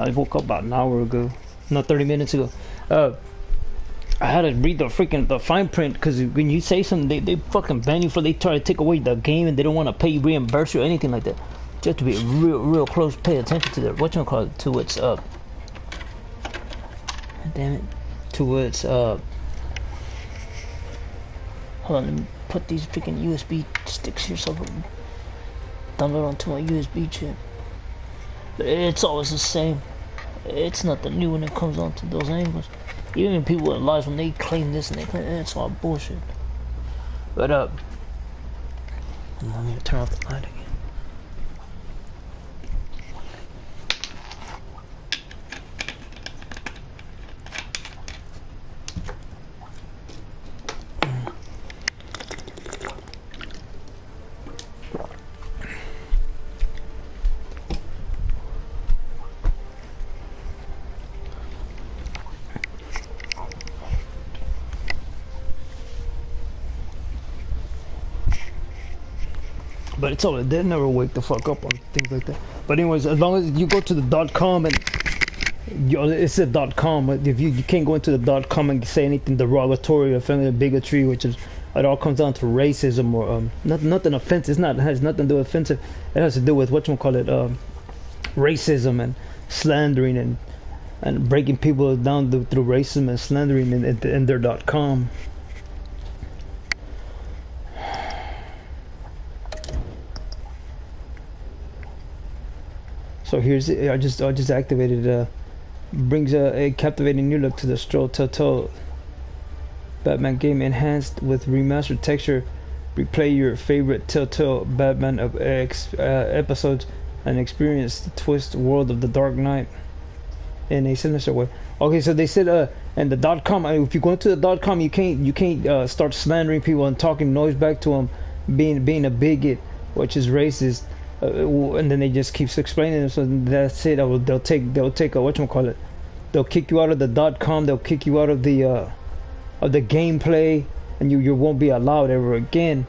I woke up about an hour ago, not 30 minutes ago. Uh, I had to read the fine print because when you say something, they fucking ban you for they try to take away the game and they don't want to pay you reimburse you or anything like that. You have to be real close, pay attention to their whatchamacallit, to its damn it, to its hold on, let me put these freaking USB sticks here so I can download onto my USB chip. It's always the same. It's nothing new when it comes on to those angles. Even people in lives when they claim this and they claim it's all bullshit. But let me turn off the light again. But it's all they never wake the fuck up on things like that. But anyways, as long as you go to the .com and it's a .com. If you can't go into the .com and say anything derogatory, offensive, bigotry, which is it all comes down to racism or nothing offensive. It has nothing to do with offensive. It has to do with whatchamacallit, racism and slandering and breaking people down through racism and slandering in their .com. So here's I just activated brings a captivating new look to the Stroll Telltale Batman game, enhanced with remastered texture. Replay your favorite Telltale Batman episodes and experience the twist world of the Dark Knight in a sinister way. Okay, so they said and the .com. If you go into the .com, you can't start slandering people and talking noise back to them, being a bigot, which is racist. And then they just keeps explaining it, so that's it. They'll take whatchamacallit, they'll kick you out of the .com, they'll kick you out of the gameplay, and you won't be allowed ever again.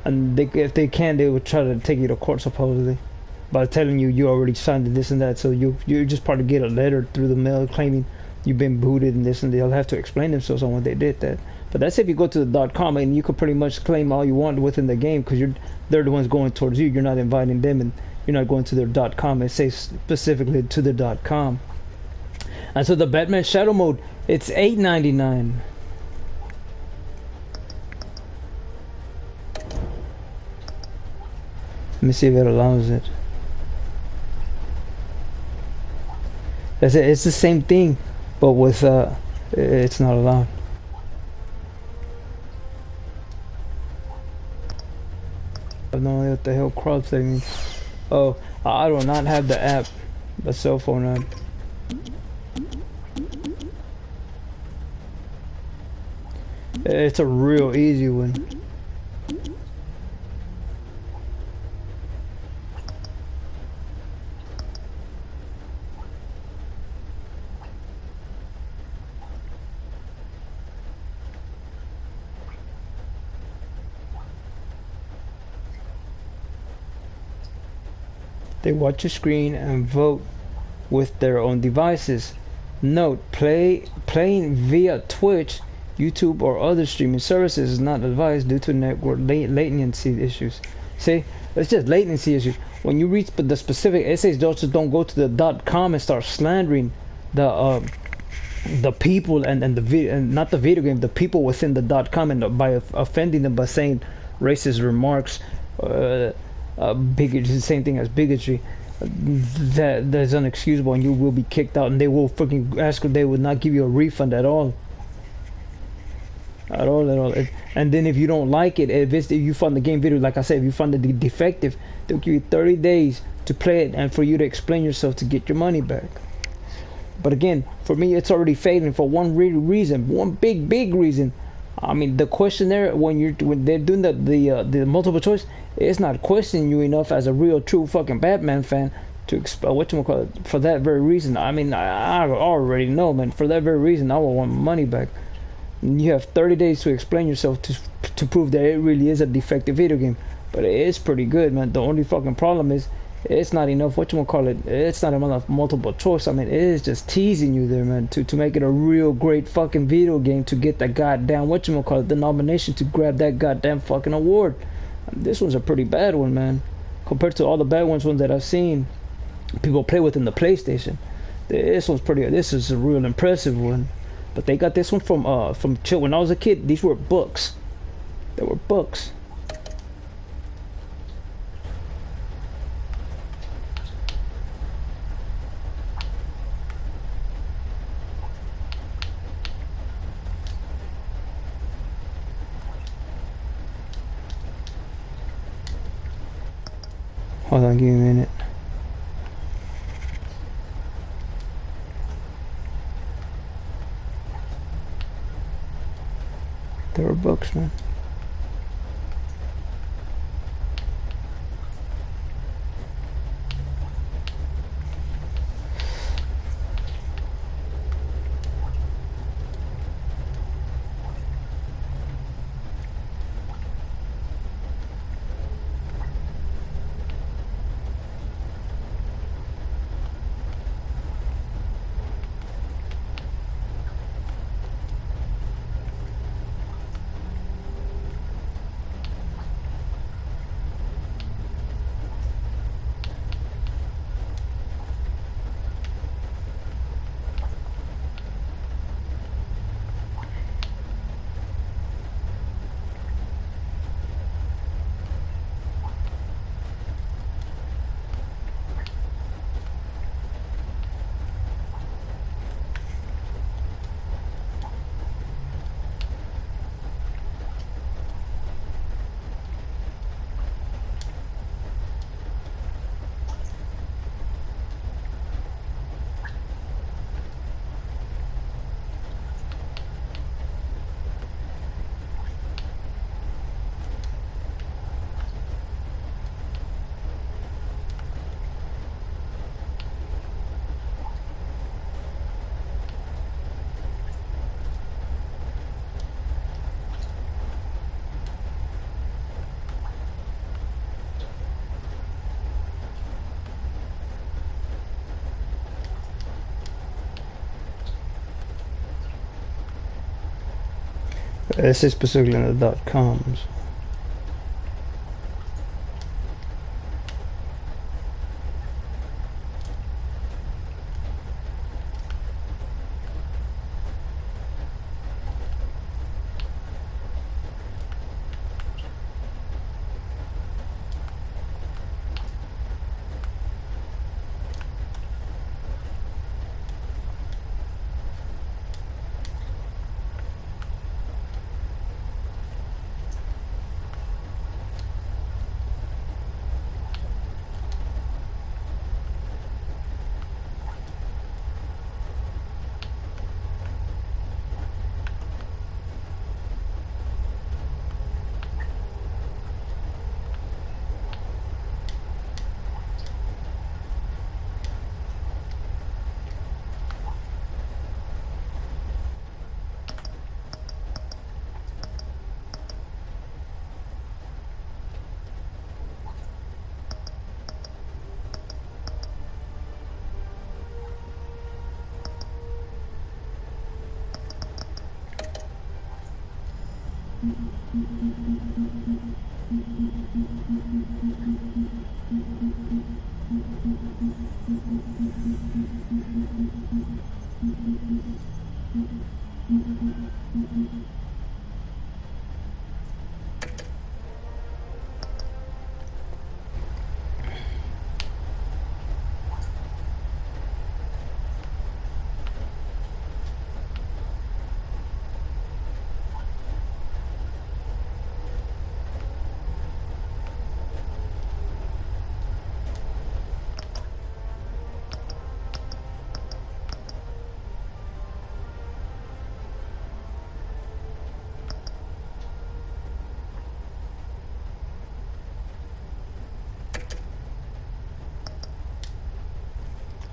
And if they can, they would try to take you to court supposedly by telling you already signed this and that, so you're just probably get a letter through the mail claiming you've been booted and this, and they'll have to explain themselves on when they did that. But that's if you go to the .com, and you can pretty much claim all you want within the game because they're the ones going towards you. You're not inviting them, and you're not going to their .com. It says specifically to the .com. And so the Batman Shadow Mode, it's $8.99. Let me see if it allows it. That's it. It's the same thing, but with it's not allowed. I don't know what the hell crop thing means. Oh, I do not have the app, the cell phone app. It's a real easy one. They watch your screen and vote with their own devices. Note: playing via Twitch, YouTube, or other streaming services is not advised due to network latency issues. See, it's just latency issues. When you reach the specific, it says just don't go to the .com and start slandering the people and the video, and not the video game, the people within the .com, and by offending them by saying racist remarks. Bigotry, the same thing as bigotry. That's unexcusable, and you will be kicked out, and they will freaking ask they would not give you a refund at all. And then if you don't like it, if you find the game video, like I said, if you find it defective, they'll give you 30 days to play it and for you to explain yourself to get your money back. But again, for me, it's already failing for one reason, one big reason. I mean, the questionnaire when they're doing the multiple choice, it's not questioning you enough as a real true fucking Batman fan to whatchamacallit, for that very reason. I mean, I already know, man. For that very reason, I will want my money back. And you have 30 days to explain yourself to prove that it really is a defective video game. But it is pretty good, man. The only fucking problem is It's not enough. What you want to call it? It's not enough multiple choice. I mean, it is just teasing you there, man. To make it a real great fucking video game to get that goddamn what you want to call it, the nomination to grab that goddamn fucking award. This one's a pretty bad one, man, compared to all the bad ones that I've seen people play with in the PlayStation. This one's pretty. This is a real impressive one. But they got this one from chill. When I was a kid, these were books. They were books. Hold on, give me a minute. There were books, man. This is specifically in the .coms.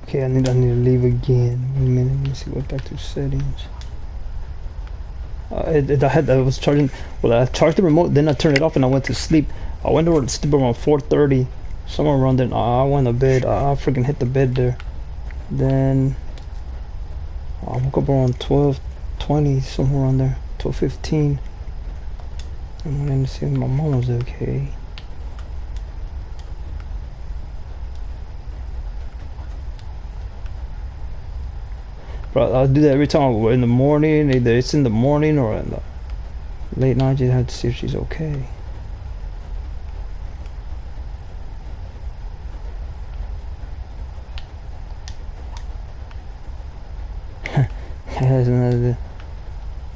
Okay, I need to leave again. Wait a minute, let me see. Go back to settings. I was charging. Well, I charged the remote, then I turned it off, and I went to sleep. I went over to sleep around 4:30, Somewhere around there. I went to bed. I freaking hit the bed there. Then I woke up around 12:20, somewhere around there. 12:15. I went in to see if my mom was okay. But I'll do that every time. In the morning, either it's in the morning or in the late night. You have to see if she's okay.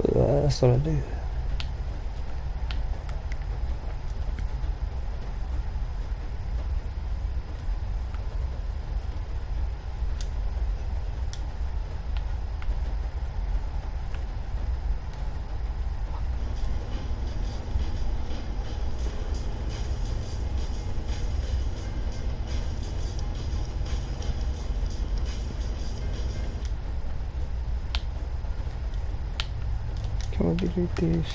That's what I do. Can we delete these?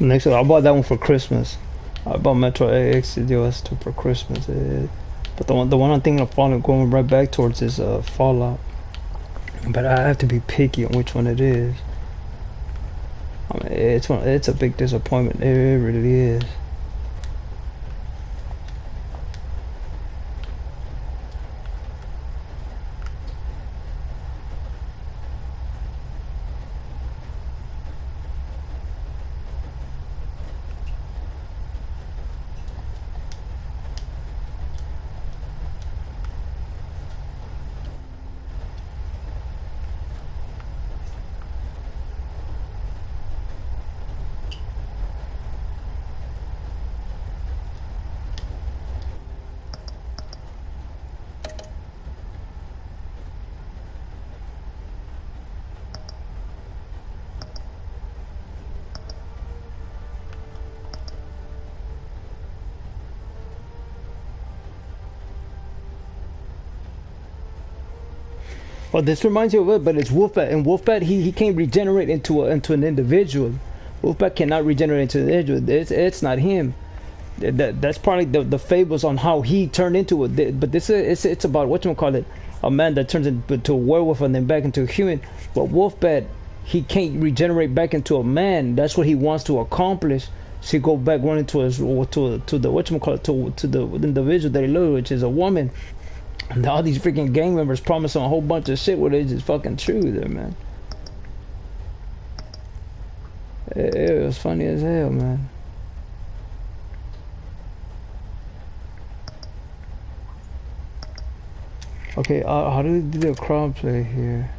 Next, I bought that one for Christmas. I bought Metro Exodus 2 for Christmas. But the one I'm thinking of going right back towards is Fallout. But I have to be picky on which one it is. I mean, it's a big disappointment. It really is. Well, this reminds you of it, but it's Wolfbat. And Wolfbat, he can't regenerate into an individual. Wolfbat cannot regenerate into an individual. It's not him. That's probably the fables on how he turned into it. But this it's about whatchamacallit, a man that turns into a werewolf and then back into a human. But Wolfbat, he can't regenerate back into a man. That's what he wants to accomplish. So he go back running to the whatchamacallit to the individual that he loves, which is a woman. And all these freaking gang members promise him a whole bunch of shit where they just fucking true there, man. It was funny as hell, man. Okay, how do we do the crowd play here?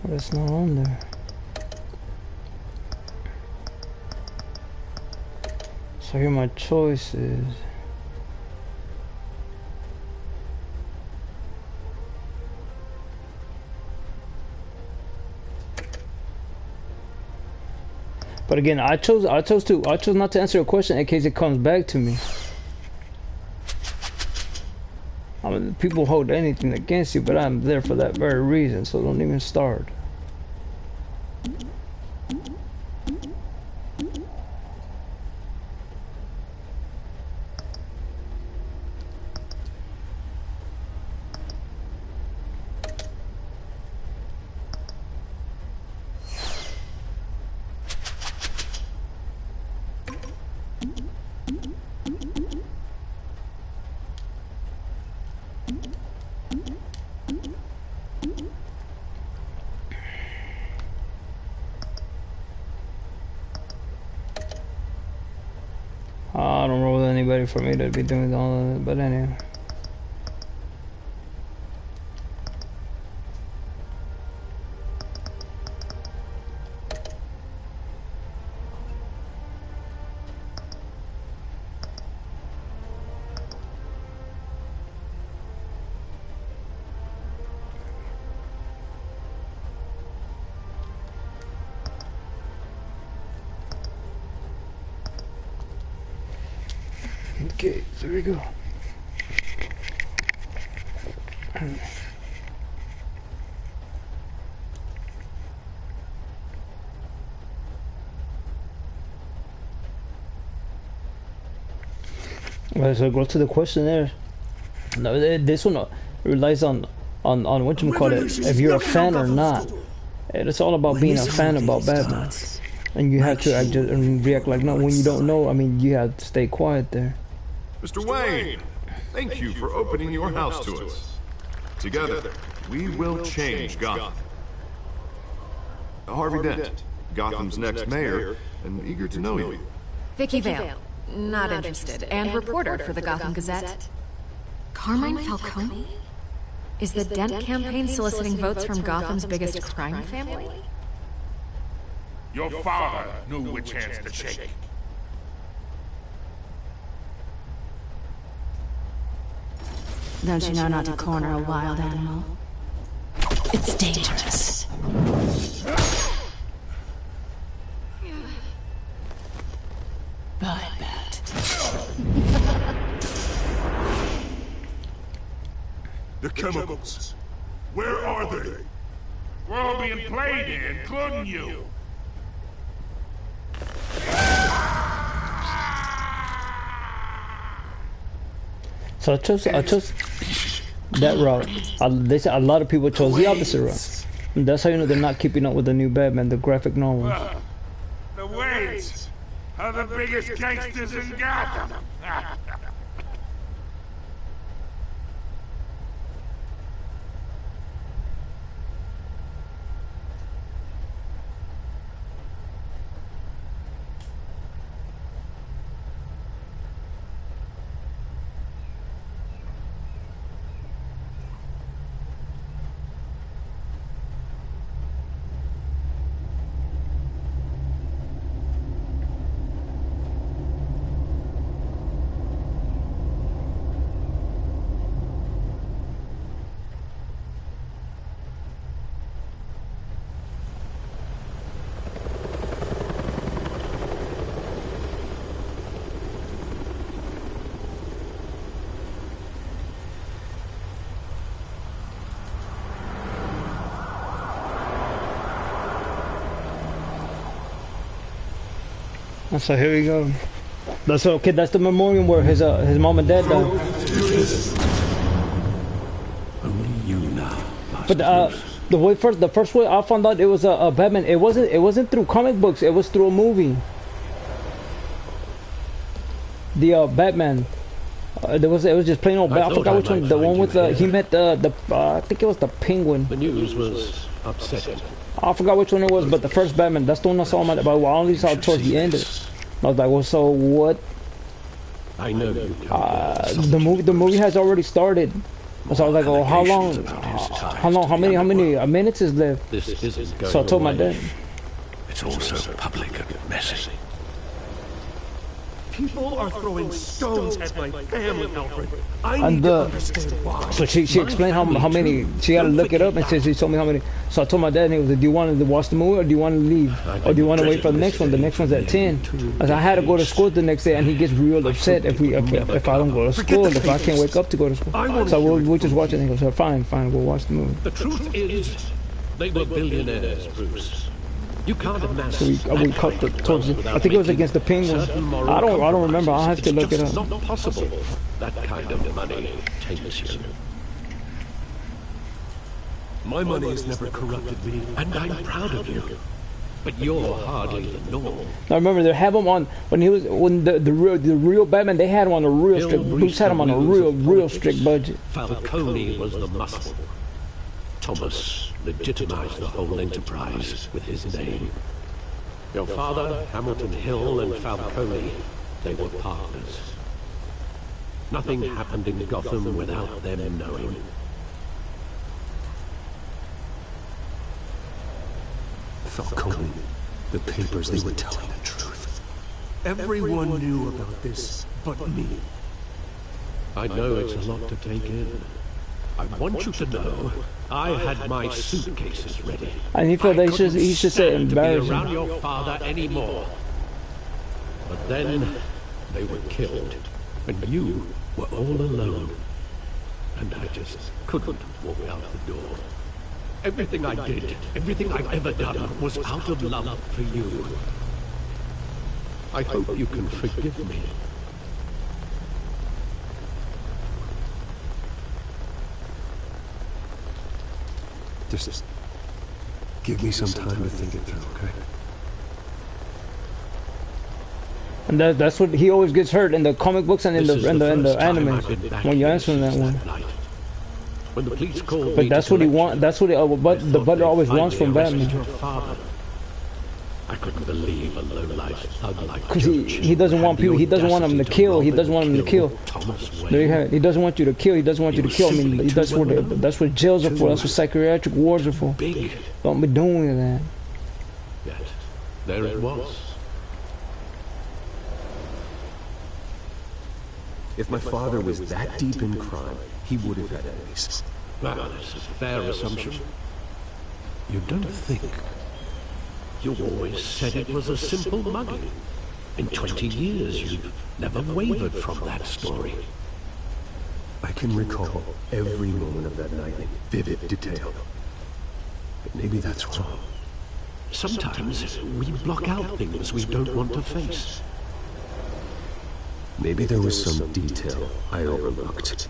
Well, it's not on there. So here my choice is. But again, I chose not to answer a question in case it comes back to me. I mean, people hold anything against you, but I'm there for that very reason, so don't even start. I don't roll with anybody for me to be doing all of it, but anyway. Okay, there we go. Alright, so go to the questionnaire. No, this one relies on what you call it, if you're a fan or not. And it's all about being a fan about Batman. And you have to act and react like no. When you don't know, I mean, you have to stay quiet there. Mr. Wayne, thank you for opening your house to us. Together, we will change Gotham. Harvey Dent, Gotham's next mayor, and eager to know you. Vicky Vale, not interested, and reporter for the Gotham Gazette. Carmine Falcone? Is the Dent campaign soliciting votes from Gotham's biggest crime family? Your father knew which hands to shake. Don't you know not to corner a wild animal? It's dangerous. I bet. The chemicals. Where are they? We're all being played here, including you. So I chose that route. They said a lot of people chose the opposite route. And that's how you know they're not keeping up with the new Batman, the graphic novels. The Waynes are the biggest gangsters in Gotham. So here we go. That's okay. That's the memorial where his mom and dad died. Only you now. But the first way I found out it was a Batman. It wasn't through comic books. It was through a movie. The Batman. It was just plain old. I forgot which one. The one with he met the I think it was the Penguin. The news was upsetting. I forgot which one it was, but the first Batman. That's the one I saw him at. But I only saw it towards the end. I was like, well, so what? I know you. The movie has already started. So I was like, oh, how long? how long, how many minutes is left? This isn't going So I told my away. dad. It's also public and messy. People are throwing stones at my family, Alfred. I And need to understand why. So she explained how many. She had to look it up, and she told me how many. So I told my dad, and he was like, "Do you want to watch the movie, or do you want to leave, or do you want to wait for the next one? The next one's at 10." I said, I had to go to school the next day, and he gets real upset if I don't go to school, if I can't wake up to go to school. So we'll just watch it. And he goes, "Fine, we'll watch the movie." The truth is, they were billionaires, Bruce. You can't amass. So we cut towards it. I think it was against the Penguins. I don't remember. I'll have to look it up. It's not possible. That kind of money taints you. My money has never corrupted me, and I'm proud of you. But you're hardly the norm. I remember they have him on when the real Batman. They had him on a real strict. Bruce had him on a real strict budget. Falcone was the muscle. Thomas legitimized the whole enterprise with his name. Your father, Hamilton Hill, and Falcone, they were partners. Nothing happened in Gotham without them knowing. Falcone, the papers, they were telling the truth. Everyone knew about this but me. I know it's a lot to take in. I want you to know, I had my suitcases ready. And he felt that he should say stand to be embarrassing. around your father anymore. But then they were killed, and you were all alone. And I just couldn't walk out the door. Everything I did, everything I've ever done, was out of love for you. I hope you can forgive me. Just give me some time to think it through, okay? And that's what he always gets hurt in the comic books and in the anime when you answer that one. When the police called But that's what he wants. That's what the Butler always wants from Batman. I couldn't believe a low-life thug like Because he doesn't want people. He doesn't want them to kill. He doesn't want them to kill. There you have it. He doesn't want you to kill. He doesn't want you to kill. I mean, that's what jails are for. That's what psychiatric wards are for. Big. Don't be doing that. Yet there it was. If my father was that deep in crime, he would have had enemies. Well, that's a fair assumption. You don't think? You always said it was a simple mugging. In 20 years, you've never wavered from that story. I can recall every moment of that night in vivid detail. But maybe that's wrong. Sometimes we block out things we don't want to face. Maybe there was some detail I overlooked.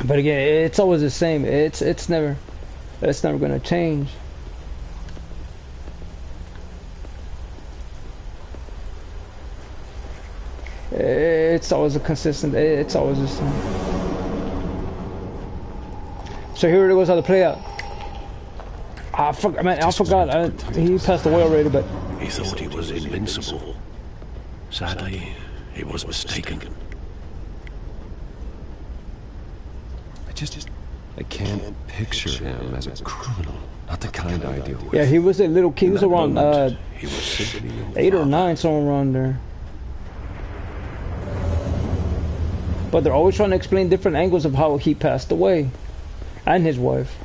But again, it's always the same. It's never gonna change. It's always a consistent. It's always the same. So here it goes how to play out. I forgot. He passed away already, but He thought he was invincible. Sadly, he was mistaken. I can't picture him as a criminal. Not the kind I deal with. yeah, he was a little kid. He was around He was simply your 8 or father. 9, somewhere around there. But they're always trying to explain different angles of how he passed away, and his wife.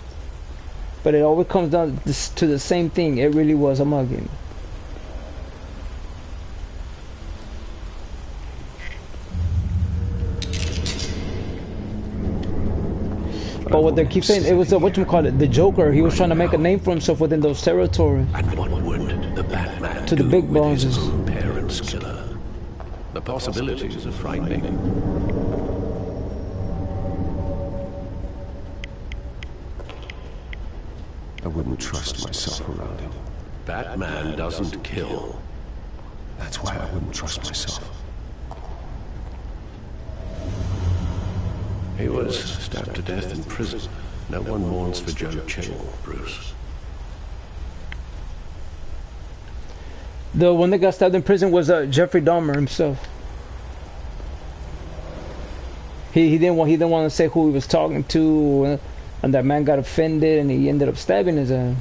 But it always comes down to the same thing. It really was a mugging. But what they keep saying, it was the Joker. He was trying to make a name for himself within those territories. And what would the Batman To the do big with his bosses. own parents' killer? The possibilities are frightening. I wouldn't trust myself around him. Batman doesn't kill. That's why I wouldn't trust myself. He was stabbed to death in prison. No one mourns for Joe Chill, Bruce. The one that got stabbed in prison was Jeffrey Dahmer himself. He didn't want to say who he was talking to, and that man got offended, and he ended up stabbing his ass.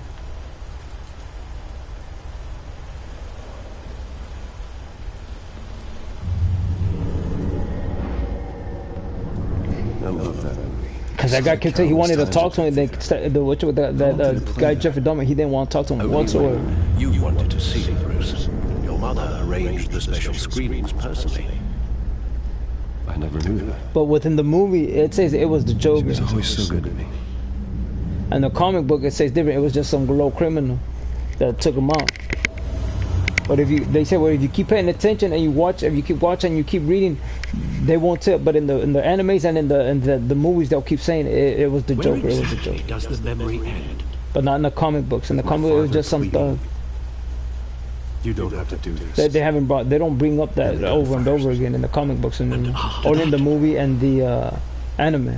I love that movie. Because that guy kept saying he wanted to talk to him. That guy Jeffrey Dahmer, he didn't want to talk to him whatsoever. You wanted to see it, Bruce. Your mother arranged the special screenings personally. I never knew that. But within the movie, it says it was the She Joker. was always so good to me. And the comic book, it says different. It was just some low criminal that took him out. But they say, well, if you keep paying attention and you watch, if you keep watching, you keep reading, they won't tell. But in the animes and in the movies, they'll keep saying it was the Where Joker. It was the exactly Joker. does the memory end? But not in the comic books. In the comic, it was just some thug. You don't have to do this. They haven't brought. They don't bring up that over and over again in the comic books and or in the movie and the anime.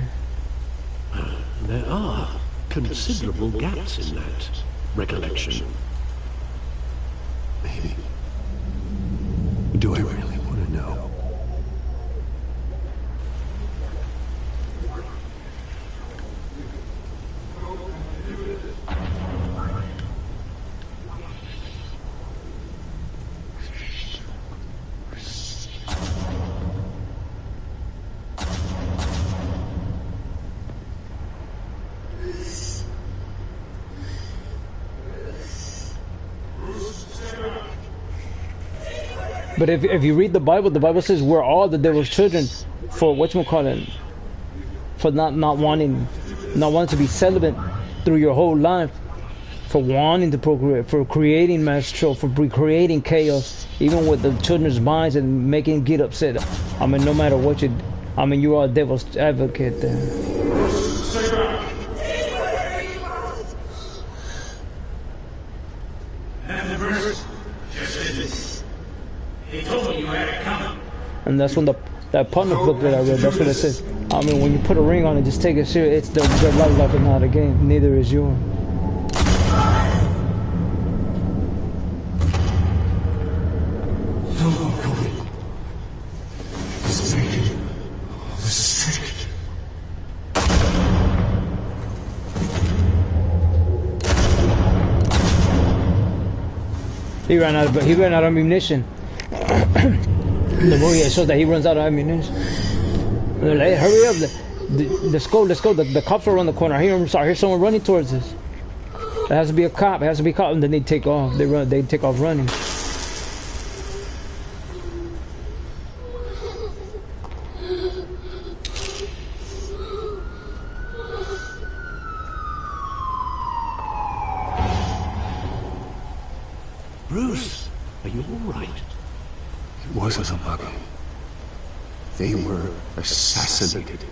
There are considerable gaps in that recollection. Maybe. Do I really want to know? But if you read the Bible says we're all the devil's children for whatchamacallit, for not wanting to be celibate through your whole life, for wanting to procreate, for creating mass trouble, for creating chaos, even with the children's minds and making get upset. I mean, no matter what you are a devil's advocate then. And that's when that partner book that I read, that's what it says. I mean, when you put a ring on it, just take it serious. It's their life is not a game. Neither is yours. He ran out of ammunition. The movie it shows that he runs out of ammunition. They're like, hey, hurry up! Let's go! The cops are around the corner. I hear someone running towards us. It has to be a cop. It has to be a cop, and then they take off. They take off running. Bruce, are you all right? It wasn't a buggy. They were assassinated.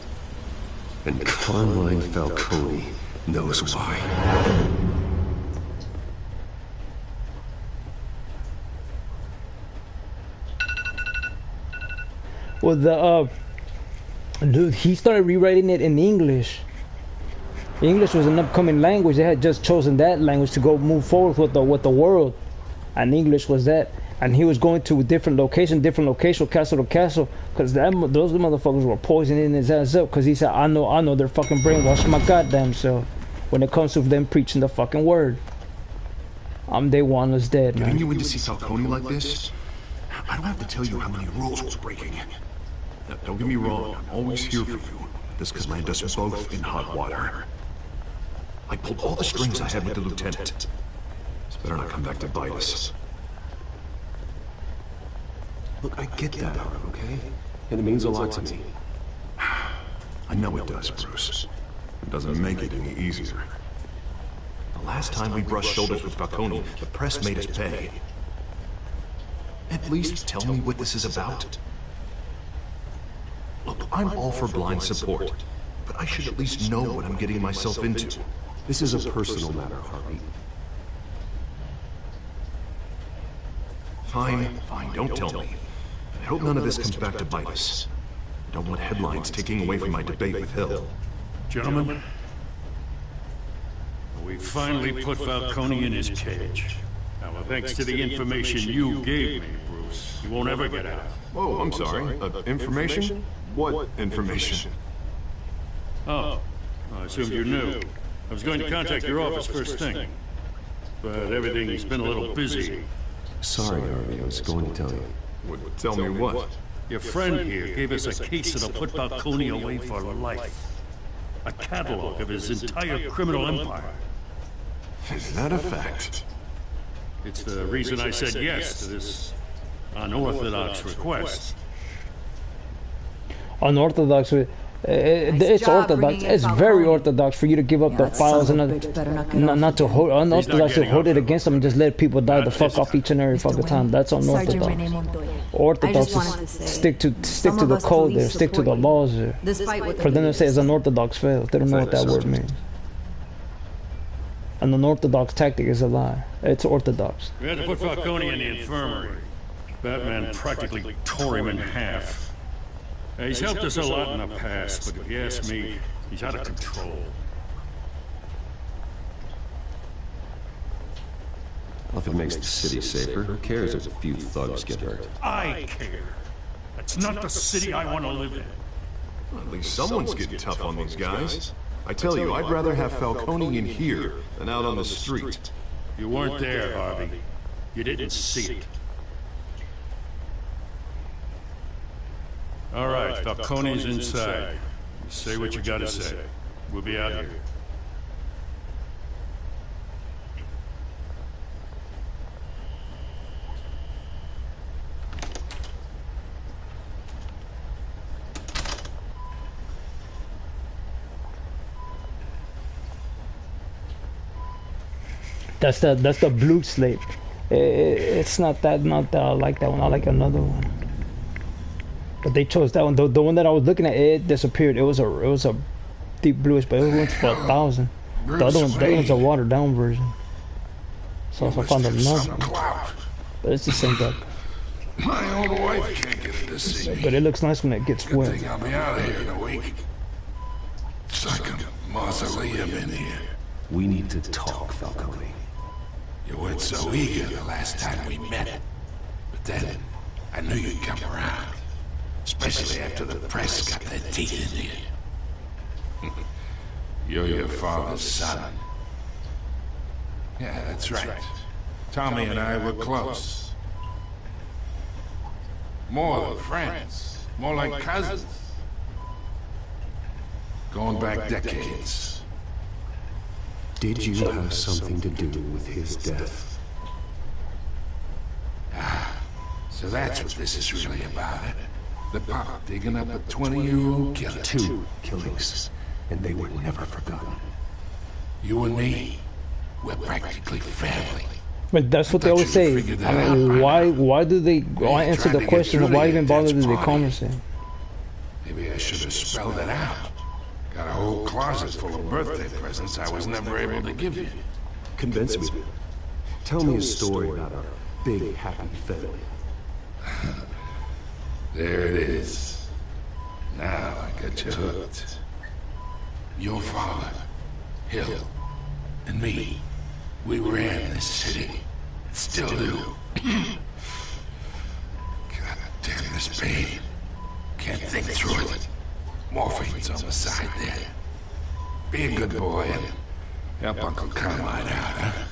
And Carmine Falcone knows why. Well, dude, he started rewriting it in English. English was an upcoming language. They had just chosen that language to go move forward with the world, and English was that. And he was going to different location, castle to castle, because those motherfuckers were poisoning his ass up. Because he said, I know, they're fucking brainwashed my goddamn self when it comes to them preaching the fucking word. They want us dead, man. Getting you in to see Falcone like this? I don't have to tell you how many rules we're breaking. Now, don't get me wrong, I'm always here for you. This could land us both in hot water. I pulled all the strings I had with the lieutenant. It's better not come back to bite us. Look, I get that, Harv, okay? And it means a lot to me. I know it does, Bruce. It doesn't make it any easier. The last time we brushed shoulders with Falcone, the press made us pay. At least tell me what this is about. Look, I'm all for blind support, but I should at least know what I'm getting myself into. This is a personal matter, Harvey. Fine, don't tell me. I hope none of this comes back to bite us. I don't want headlines taking away from my debate with Hill. Gentlemen, we finally put Falcone in his cage. Now, well, thanks to the information you gave me, Bruce, you won't ever get out. Oh, I'm sorry. Information? What information? Oh, I assumed you knew. I was going to contact your office first thing, but everything's been a little busy. Sorry, Harvey, I was going to tell you. Tell me what? Your friend here gave us a case that'll put Falcone away for life. A catalog of his entire criminal empire. Is that a fact? It's the reason I said yes to this unorthodox request. Unorthodox. It's orthodox. It's very orthodox for you to give up the files and not to hold. Unorthodox to hold it against them and just let people die the fuck off each and every fucking time. That's unorthodox. Orthodox is stick to the code there, stick to the laws there. For them to say it's unorthodox fails, they don't know what that word means. An unorthodox tactic is a lie. It's orthodox. We had to put Falcone in the infirmary. Batman practically tore him in half. He's helped us a lot in the past, but if you ask me, he's out of control. Well, if it makes the city safer, who cares if a few thugs get hurt? I care. That's not the city I want to live in. Well, at least someone's getting tough on these guys. I tell you, I'd rather have Falcone in here than out on the street. You weren't there, Harvey. You didn't see it. All right, Falcone's inside. You say what you gotta say. We'll be out here. That's the blue slate. It's not that I like that one. I like another one. But they chose that one. The one that I was looking at, it disappeared. It was a deep bluish, but it went for 1,000. The other one's a watered down version. So if I found another one, but it's the same guy. My old wife can't get it to see me. But it looks nice when it gets Good wet. thing I'll be out of here in a week. It's like a mausoleum in here. We need to talk, Falcone. You weren't so eager the last time we met. But then, I knew you'd come around. Especially after the press got their teeth in you. You're your father's son. Yeah, that's right. Tommy and I were close. More than friends. More like cousins. Going back decades. Did you have something to do with his death? So that's what this is really about, eh? The pop digging up a 20-year-old killer. 2 killings, and they were never forgotten. You and me, we're practically family. But that's what they always say. I mean, why do they answer the question of why even bother do they conversate? Maybe I should have spelled it out. Got a whole closet full of birthday presents I was never able to give you. Convince me. Tell me a story about a big, happy family. There it is. Now I got you hooked. Your father, Hill, and me, we ran this city. Still do. God damn this pain. Can't think through it. Morphine's on the side there. Be a good boy and help Uncle Carmine out, huh?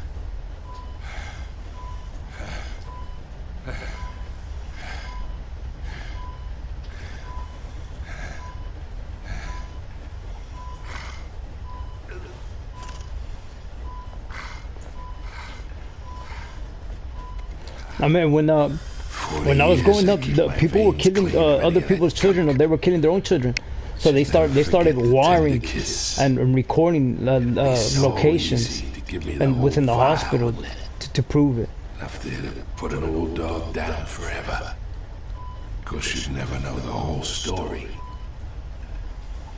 I mean, when I was growing up, people were killing other people's children, or they were killing their own children. So they started wiring and recording locations and within the hospital to prove it. Enough there to put an old dog down forever. Of course, you'd never know the whole story.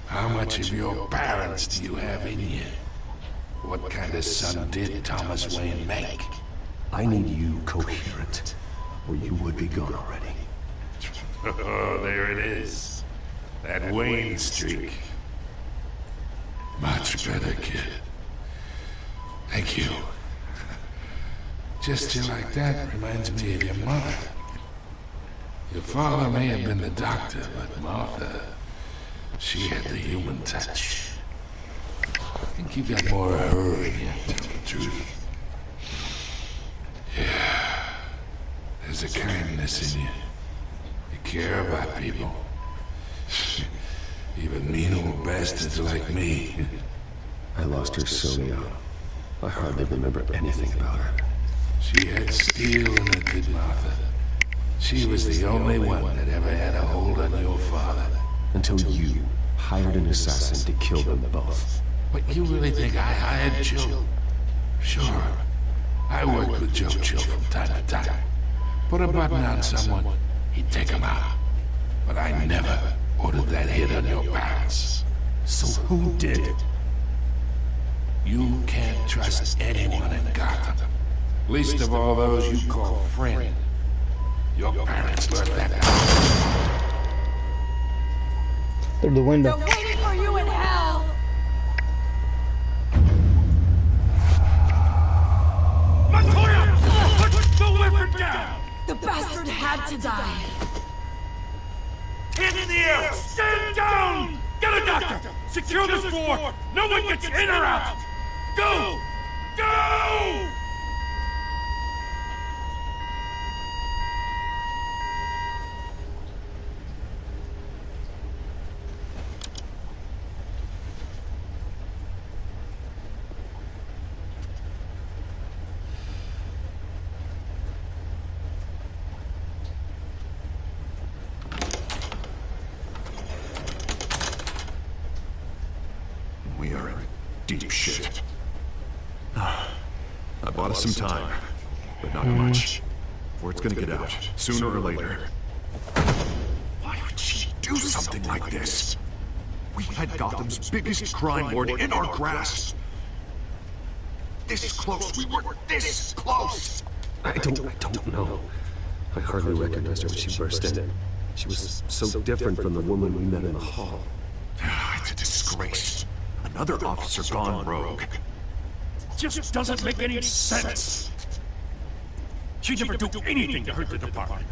How much of your parents do you have in you? What kind of son did Thomas Wayne make? I need you coherent, or you would be gone already. Oh, there it is. That Wayne streak. Much better, kid. Thank you. gesture like that reminds me of your mother. Your father may have been the doctor, but Martha, she had the human touch. I think you got more of her in you, to tell the truth. Yeah, there's a kindness in you. You care about people. Even mean old bastards like me. I lost her so young. I hardly remember anything about her. She had steel in her, did Martha. She was the only one that ever had a hold on your father. Until you hired an assassin to kill them both. But you really think I hired Joe? Sure. I worked with Joe Chill from time to time. Put a button on someone, he'd take him out. But I never ordered that hit on your parents. So who did? You can't trust anyone in Gotham. Least of all those you call friend. Your parents learned that. Through the window. They're waiting for you in hell! Montoya! Put the weapon down! The bastard had to die. Hands in the air! Stand down! Get a doctor! Secure this floor! No one gets in or out! Go! Go! We are in deep shit. I bought us some time, but not much. Word's gonna get out, sooner or later. Why would she do something like this? We had Gotham's biggest crime lord in our grasp. This close, we were this close! I don't know. I hardly recognized her when she burst in. She was so different from the woman we met in the hall. It's a disgrace. Another officer gone rogue. Just doesn't make any sense. She'd never do anything to hurt the department.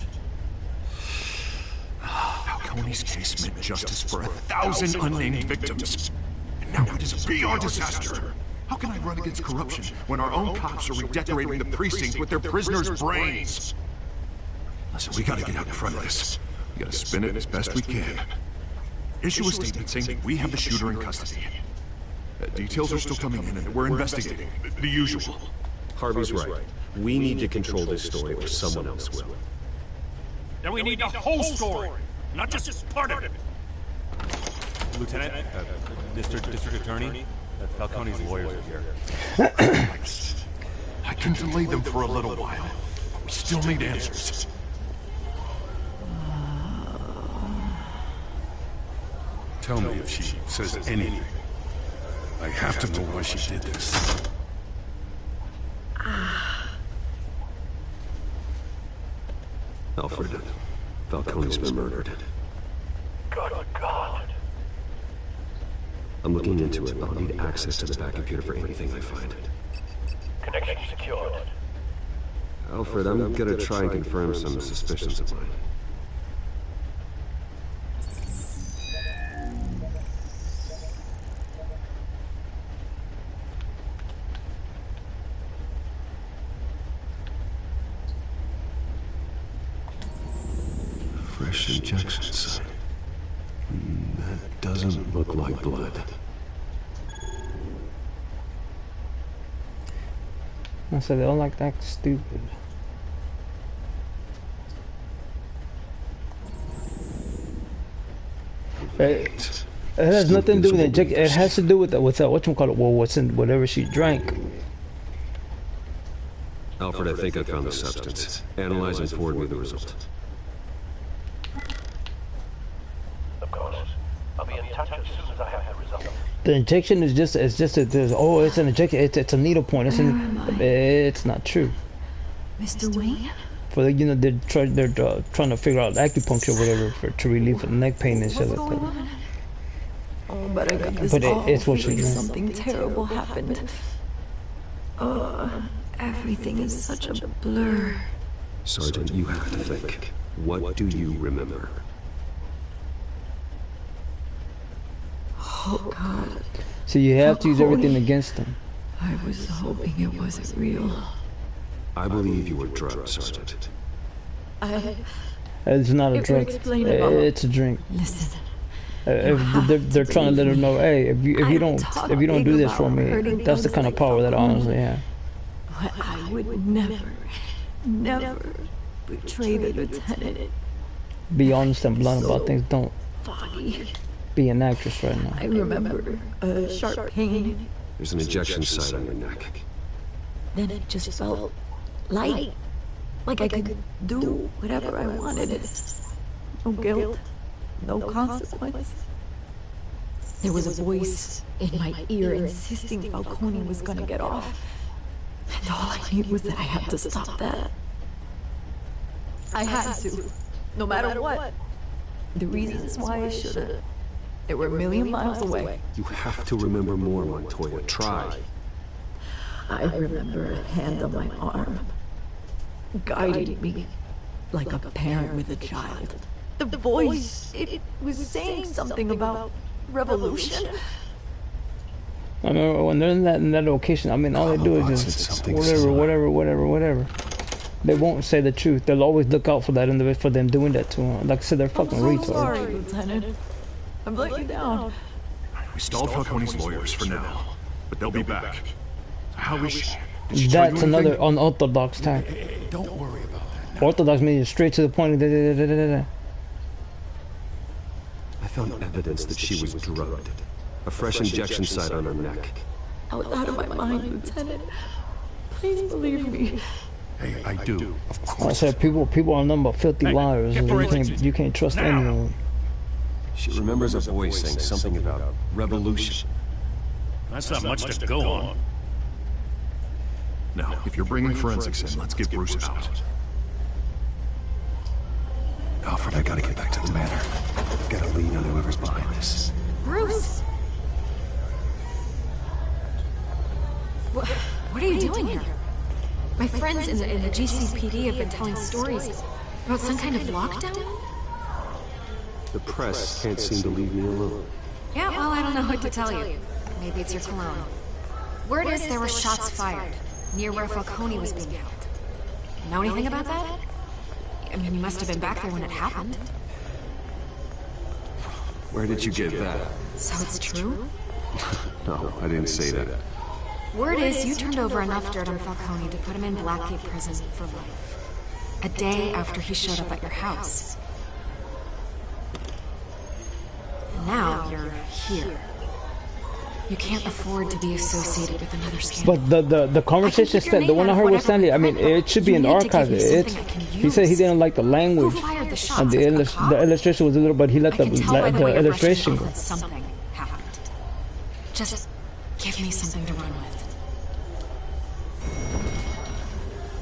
Falcone's case meant justice for 1,000 unnamed victims. And now it is a PR disaster. How can I run against corruption when our own cops are redecorating the precinct with their prisoners' brains? Listen, we gotta get out in front of this. We gotta spin it as best we can. Issue a statement saying that we have the shooter in custody. Details are still coming in and we're investigating. The usual. Harvey's right. We need to control this story or someone else will. Then we need the whole story, not just part of it. Lieutenant, Mr. District Attorney, Falcone's lawyers are here. I can delay them for a little while, but we still need answers. Tell me if she says anything. I have to know why she did this. Alfred, Falcone's been murdered. Good God. I'm looking into it, but I'll need access to the back computer for anything I find. Connection secured. Alfred, I'm gonna try and confirm some suspicions of mine. Fresh injection site. That doesn't look like blood. I said they don't like that stupid. It has nothing to do with injection. It has to do with whatchamacallit. Well, what's in whatever she drank. Alfred, I think I found the substance. Analyze and forward me the result. Of course. I'll be in touch as soon as I have the result. The injection is just oh, it's an injection. It's a needle point. It's not true. Mr. Wayne? For the, they're trying to figure out acupuncture or whatever to relieve the neck pain and shit like that. Oh, but I got this But it's what she feeling meant. something terrible happened. Everything is such a blur. Sergeant, you have to think. What do you remember? Oh, God. So you have to use everything against them. I was hoping it wasn't real. I believe you were drugged, Sergeant. It's not a It would drug. explain it all. It's a drink. Listen. They're trying to let her know, hey, if you don't do this for me, hurting that's the kind of power that I honestly have. But I would never betray the lieutenant. Be honest and blunt about things. Don't Foggy. be an actress right now. I remember a sharp pain. There's an injection site on your neck. Then it just felt light. Like I could do whatever I wanted. No guilt. No consequence. There was a voice in my ear insisting Falcone was gonna get off. And all I knew was that I had to stop that. I had to. No matter what. The reasons why I should've. They were a million miles away. You have to remember more, Montoya. Try. I remember a hand on my arm, guiding me like a parent with a child. The voice, it was saying something about revolution. I remember when they're in that location, I mean, all they do is just whatever. They won't say the truth. They'll always look out for that individual, for them doing that to them. Like I said, they're fucking I'm retards. so sorry, Lieutenant. I've let you down. We stalled Falcone's lawyers for now, but they'll be back. How is she? Did she tell you That's another anything? unorthodox type. Don't worry about that. Orthodox means straight to the point. I found evidence that she was drugged. A fresh injection site on her neck. I was out of my mind, Lieutenant. Please believe me. Hey, I do. Of I course. said people are nothing but filthy Hey, liars. get You can't trust Now. anyone. She remembers a voice saying something about revolution. That's not much to go on. Now, if you're bringing forensics in, let's get Bruce out. Alfred, I gotta get back to the manor. Gotta lead on whoever's behind this. Bruce! What are you doing here? My friends in the GCPD have been telling stories about some kind of lockdown? The press can't seem to leave me alone. Yeah, well, I don't know what to tell you. Maybe it's your cologne. Word is there were shots fired near where Falcone was being held. Know anything about that? I mean, you must have been back there when it happened. Where did you get that? So it's true? No, I didn't say that. Word is you turned over enough dirt on Falcone to put him in Blackgate prison for life. A day after he showed up at your house. And now you're here. You can't afford to be associated with another scandal. But the conversation the one I heard with Stanley, I mean, it should be in the archive. He said he didn't like the language, and the illustration was a little, but he let the illustration go. Something happened. Just give me something to run with.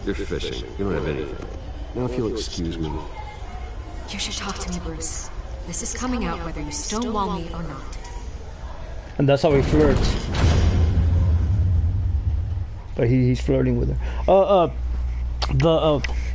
You're fishing. You don't have anything. Now if you'll excuse me. You should talk to me, Bruce. This is coming out whether you stonewall me or not. And that's how he flirts. But he's flirting with her.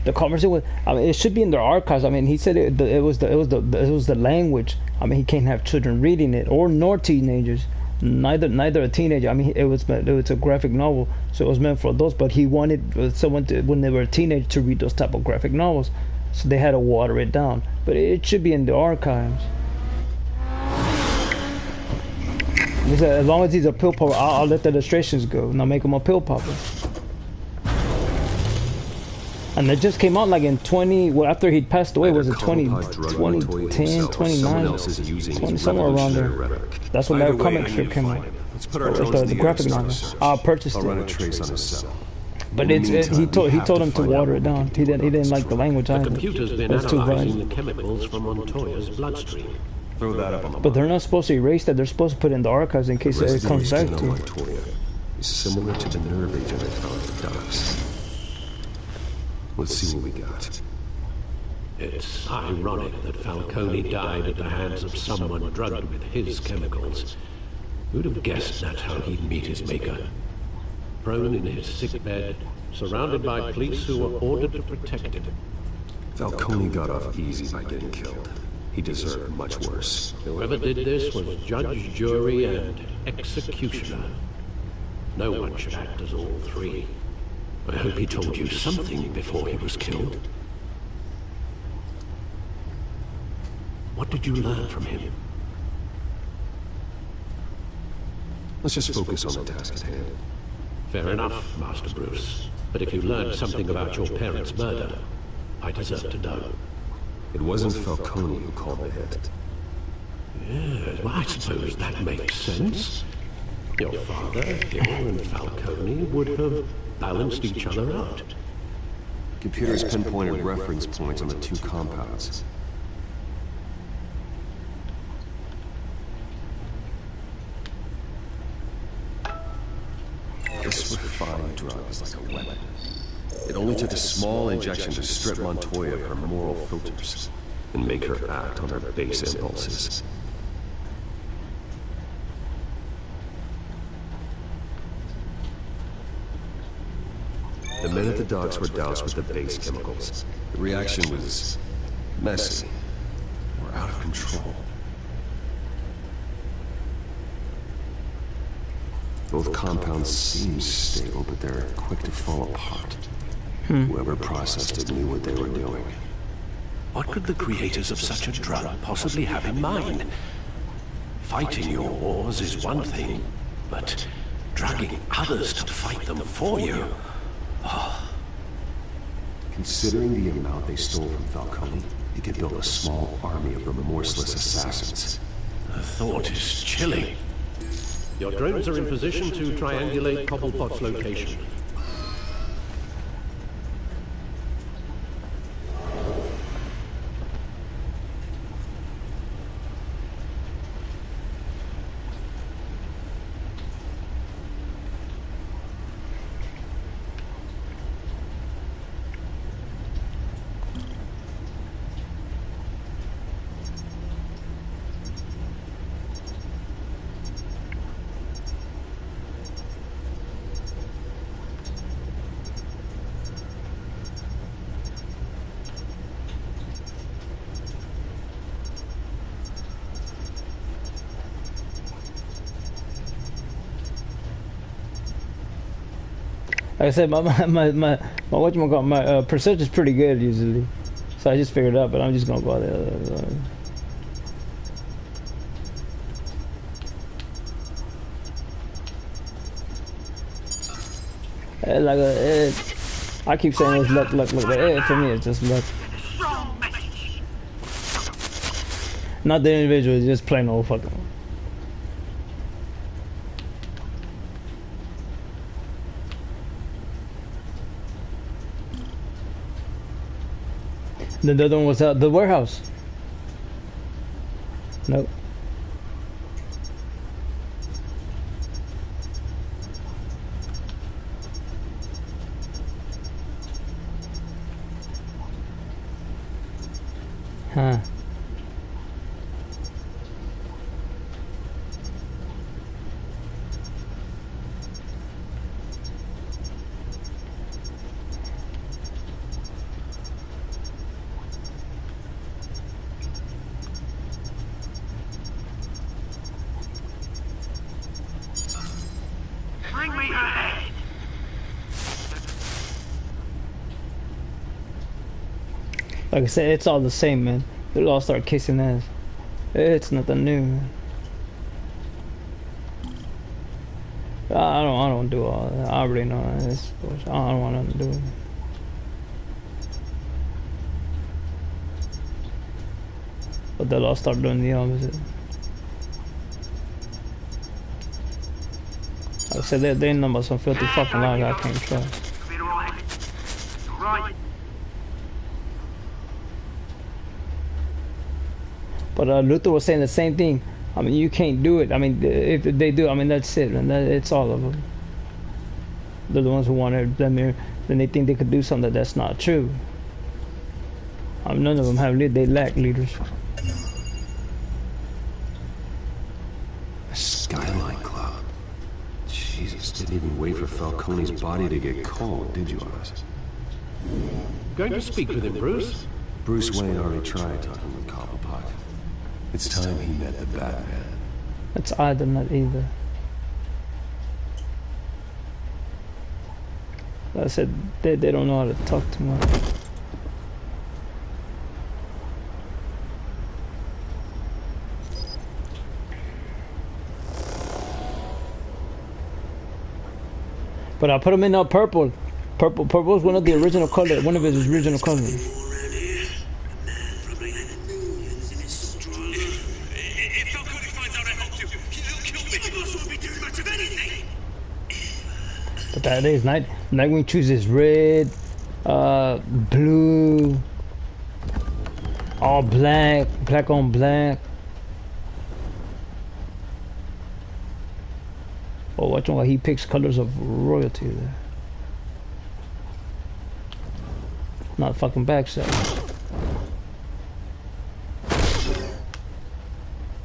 The conversation with, I mean, it should be in their archives. I mean, he said it was the language. I mean, he can't have children reading it, nor teenagers. Neither a teenager. I mean, it was a graphic novel, so it was meant for adults. But he wanted someone to, when they were a teenager, to read those type of graphic novels, so they had to water it down. But it should be in the archives. He said, as long as he's a pill popper, I'll let the illustrations go, and I'll make him a pill popper. And it just came out like in after he'd passed away, was it 2010, 29, 20, somewhere around there. That's when that comic strip came out. The graphic novel. I purchased it. But he told him to water it down. He didn't like the language The either. computer's been It was too analyzing violent. the chemicals from Montoya's bloodstream. Throw that up on the But they're not supposed to erase that. They're supposed to put it in the archives in case it comes back to. Montoya is similar to the nerve agent I found at the docks. Let's see what we got. It's ironic that Falcone died at the hands of someone drugged with his chemicals. Who'd have guessed that's how he'd meet his maker? prone in his sick bed, surrounded by police who were ordered to protect him. Falcone got off easy by getting killed. He deserved much worse. Whoever did this was judge, jury, and executioner. No one should act as all three. I hope he told you something before he was killed. What did you learn from him? Let's just focus on the task at hand. Fair enough, Master Bruce. But if you learned something about your parents' murder, I deserve to know. It wasn't Falcone who called the hit. Yes, well, I suppose that makes sense. Your father, Hill, and Falcone would have balanced each other out. Computers pinpointed reference points on the two compounds. This refined drug is like a weapon. It only took a small injection to strip Montoya of her moral filters and make her act on her base impulses. The men at the docks were doused with the base chemicals. The reaction was messy, or out of control. Both compounds seem stable, but they're quick to fall apart. Whoever processed it knew what they were doing. What could the creators of such a drug possibly have in mind? Fighting your wars is one thing, but drugging others to fight them for you... Oh. Considering the amount they stole from Falcone, they could build a small army of remorseless assassins. The thought is chilling. Your drones are in position to triangulate Cobblepot's location. Like I said, my whatchamacallit, my perception is pretty good usually, so I just figured it out. But I'm just gonna go out there. Like I keep saying it's luck. But for me, it's just luck. Not the individual, it's just plain old fucking. Then the other one was the warehouse. Nope. Huh. Bring me her head. Like I said, it's all the same, man. They'll all start kissing ass. It's nothing new, man. I don't do all that. I already know that. I don't want nothing to do with it. But they'll all start doing the opposite. Like I said, they know about some filthy fucking lies I can't trust. Right. But Luther was saying the same thing. I mean, you can't do it. I mean, if they do, I mean, that's it, and it's all of them. They're the ones who want to blame me. Then they think they could do something that's not true. I mean, none of them have lead. They lack leaders. A Skyline Club. Jeez. Jesus, didn't even wait for Falcone's body to get cold, did you, Oz? Going to speak with him, Bruce? Bruce Wayne already tried talking with Cobblepot. It's time he met the Batman. That's either, not either. Like I said, they don't know how to talk too much. But I put him in purple. Purple is one of the original colors. One of his original colors. But that is Nightwing chooses red, blue, all black, black on black. Oh, watch out! He picks colors of royalty there. Not fucking backside.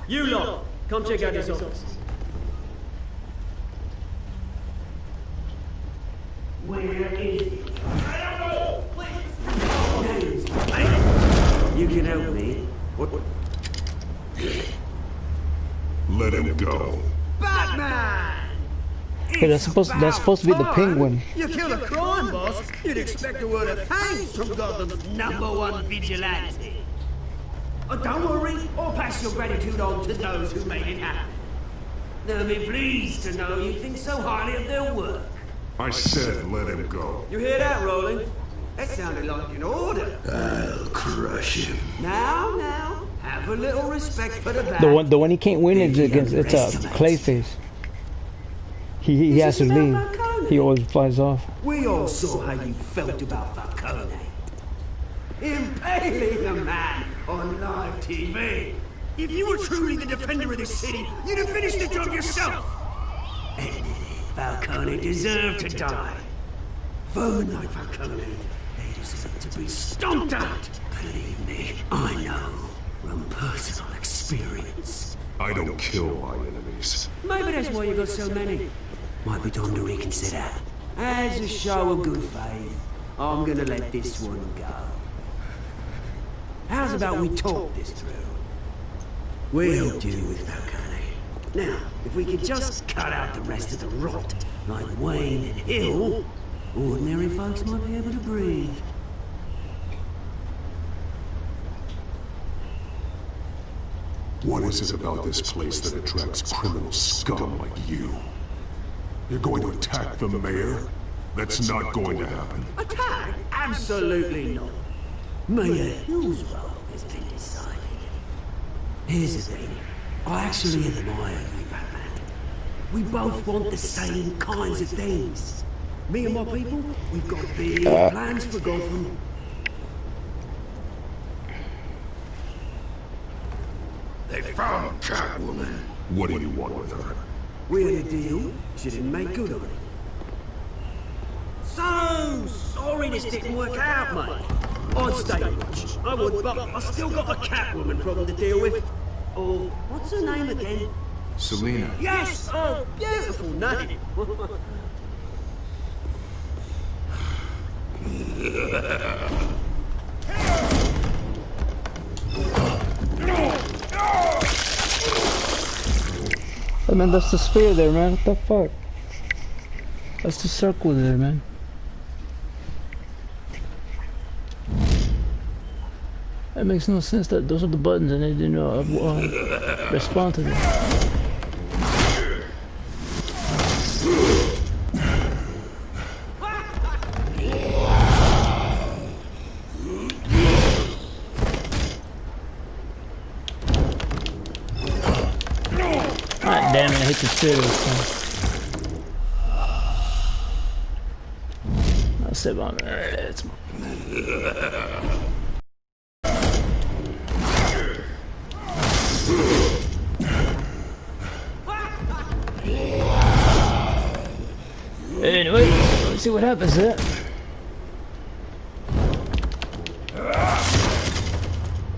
You lot, come check out his office. Where is it? You can help me. What? Let him go. Batman! Hey, that's supposed to be the Penguin. You killed a crime boss. You'd expect a word of thanks from Gotham's #1 vigilante. Oh, don't worry. I'll pass your gratitude on to those who made it happen. They'll be pleased to know you think so highly of their work. I said let him go. You hear that, Roland? That sounded like an order. I'll crush him. Now, have a little respect for the Bat. The one he can't win is against Clayface. He has to leave. He always flies off. We all saw how you felt about Falcone. Impaling a man on live TV. If you were truly the defender of this city, you'd have finished the job yourself. Falcone deserved to die. Vermin like Falcone, they deserve to be stomped out. Believe me, I know from personal experience. I don't kill my enemies. Maybe that's why you got so many. Might be time to reconsider. As a show of good faith, I'm gonna let this one go. How's about we talk this through? We'll deal with Falcone. Now, if we could just cut out the rest of the rot, like Wayne and Hill, ordinary folks might be able to breathe. What is it about this place that attracts criminal scum like you? You're going to attack the mayor? That's not going to happen. Attack? Absolutely not. Mayor Hill's role has been decided. Here's the thing. I actually admire you, Batman. We both want the same kinds of things. Me and my people, we've got big plans for Gotham. They found Catwoman. What do you want with her? We had a deal. She didn't make good on it. So sorry this didn't work out, mate. I'd stay and watch. I would, but I still got a Catwoman problem to deal with. Oh, what's her name again? Selina. Yes! Oh, beautiful name. Hey man, that's the sphere there, man. What the fuck? That's the circle there, man. That makes no sense. That those are the buttons, and they didn't respond to them. Ah, damn it! I hit the sphere this time. I'll sit on there. It's anyway, let's see what happens there.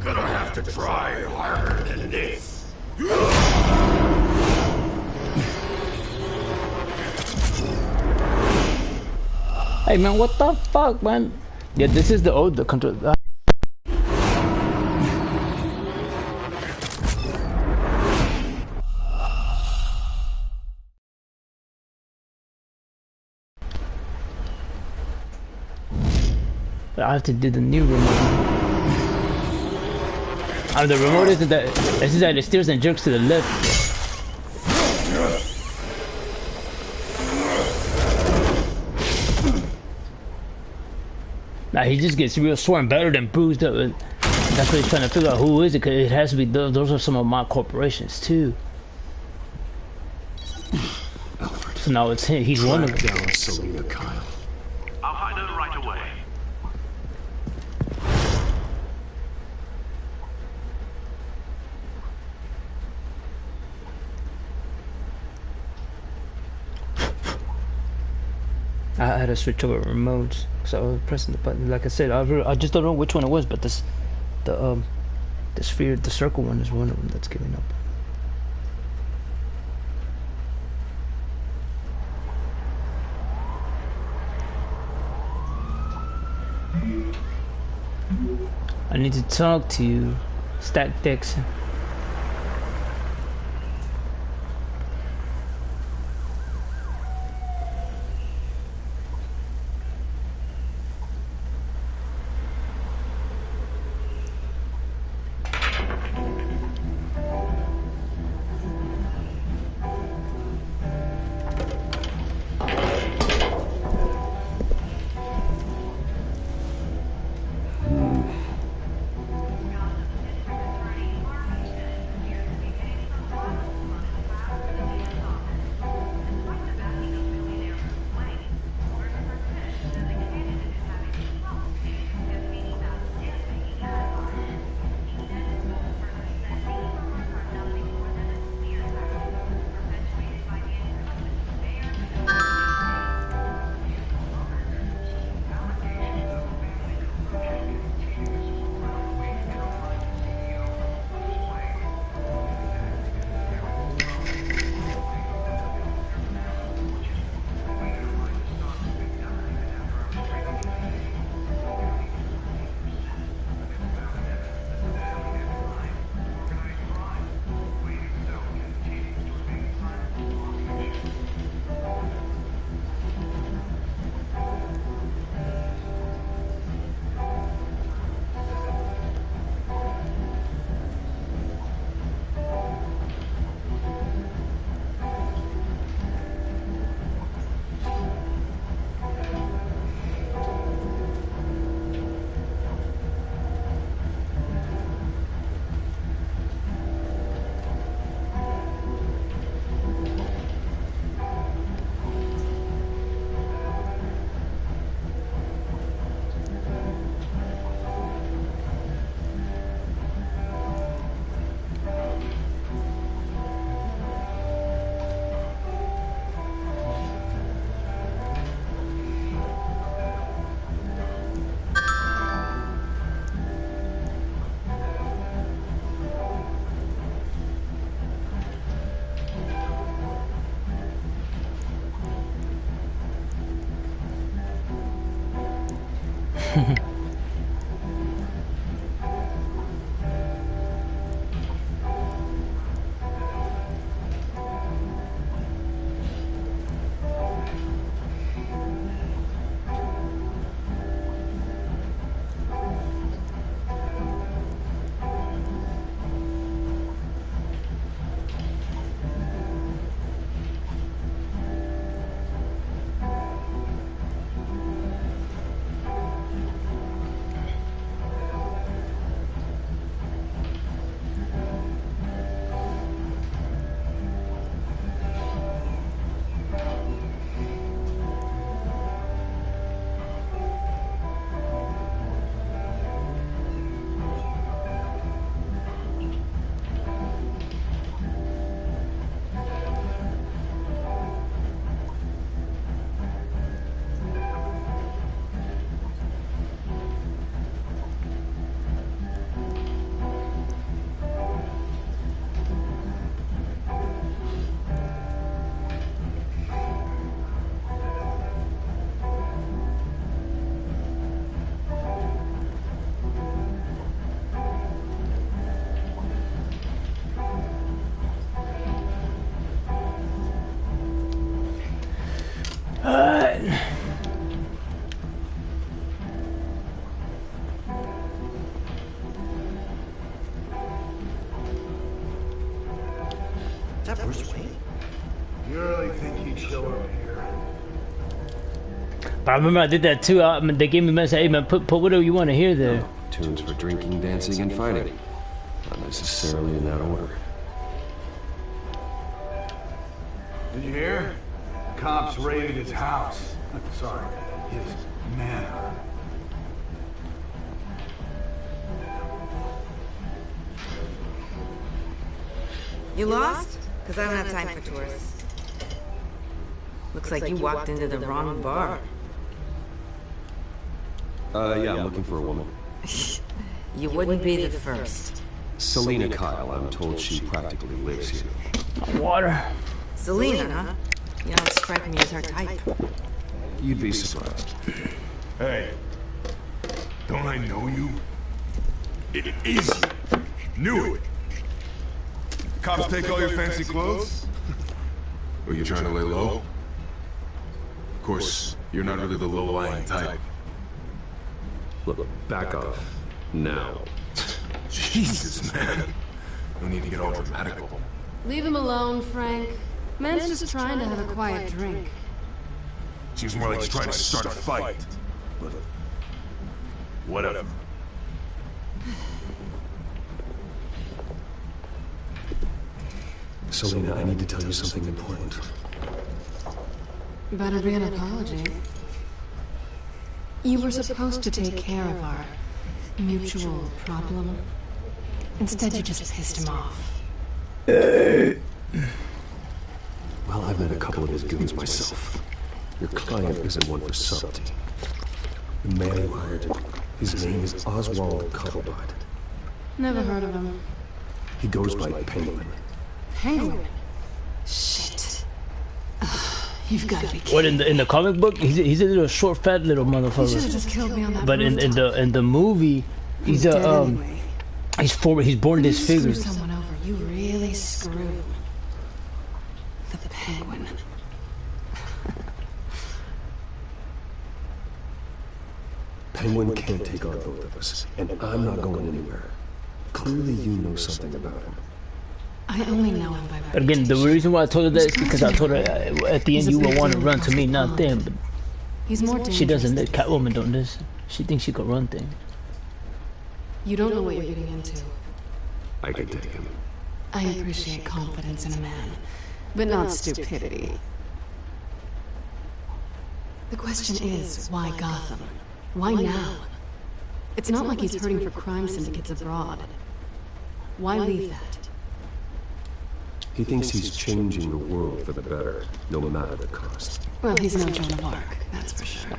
Gonna have to try harder than this. Hey man, what the fuck, man? Yeah, this is the control. I have to do the new remote. The remote isn't that. This is that it steers and jerks to the left. Nah, he just gets real sore and better than bruised up. That's what he's trying to figure out. Who is it? Cause it has to be. Those are some of my corporations too. So now it's him. He's one of them. Down Selina Kyle. I'll find her right away. I had to switch over remotes, so I was pressing the button. Like I said, I just don't know which one it was, but the sphere, the circle one is one of them that's giving up. I need to talk to you, Stack Dixon. Is that Bruce Wayne? You really think he'd show up here? But I remember I did that too. They gave me a message. Hey man, put whatever you want to hear there. Tunes for drinking, dancing, and fighting. Not necessarily in that order. Did you hear? Cops raided his house. Sorry, his manor. You lost? Because I don't have time for tourists. Looks like you walked into the wrong bar. Yeah, I'm looking for a woman. You wouldn't be the first. Selina Kyle, I'm told she practically lives here. Water. Selina, huh? You don't strike me as her type. You'd be surprised. Hey, don't I know you? It is you. Knew it. Cops take all your fancy clothes? Were you trying to lay low? Of course, you're not really the low-lying type. Look, back off. Now. Jesus, man. No need to get all dramatical. Leave him alone, Frank. Man's just trying to have a quiet drink. Seems more like he's trying to start a fight. But whatever. Selina, I need to tell you something important. Better be an apology. You were supposed to take care of our mutual problem. Instead, you just pissed him off. Well, I've met a couple of his goons myself. Your client isn't one for subtlety. The man who hired him, his name is Oswald Cobblepot. Never heard of him. He goes by Penguin. Penguin? Shit. You've got to be kidding. What in the comic book? He's a little short, fat little You should have motherfucker. just killed me on that But in the movie, he's Dead a anyway. he's born When you disfigured. screw someone over, you really screw the Penguin. Penguin can't take on both of us, and I'm not going anywhere. Clearly you know something about him. I only know him by But again, the reason why I told her that is because I told her at the end you will want to run to me, not them. But He's more she doesn't. dangerous than Catwoman don't listen. She thinks she could run things. You don't know what you're getting into. I can take him. I appreciate confidence in a man, but not stupidity. The question is, why Gotham? Why now? It's not like he's hurting for crime syndicates abroad. Why leave that? He thinks he's changing the world for the better, no matter the cost. Well, he's no Joan of Arc, that's for sure.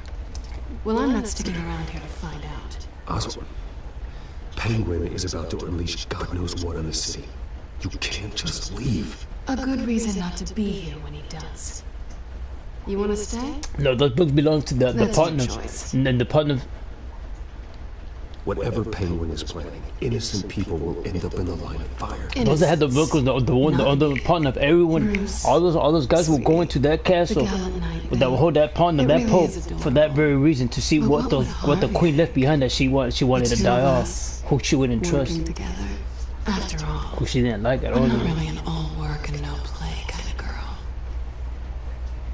Well, I'm not sticking around here to find out. Oswald, Penguin is about to unleash God knows what on the city. You can't just leave. A good reason not to be here when he does. You want to stay? No, those books belong to the That's partner. your choice. And then the partner. Whatever Penguin is planning, innocent people will end up in the line of fire. Those that had the book was the other partner of everyone. Bruce, all those guys will go into that castle with that whole that partner, It that really pope, is for that very reason, to see But what the queen left behind that she wanted The to two die of off, us who she wouldn't trust, working together. After all, who she didn't like at all. I'm not really an all work and no play kind of girl.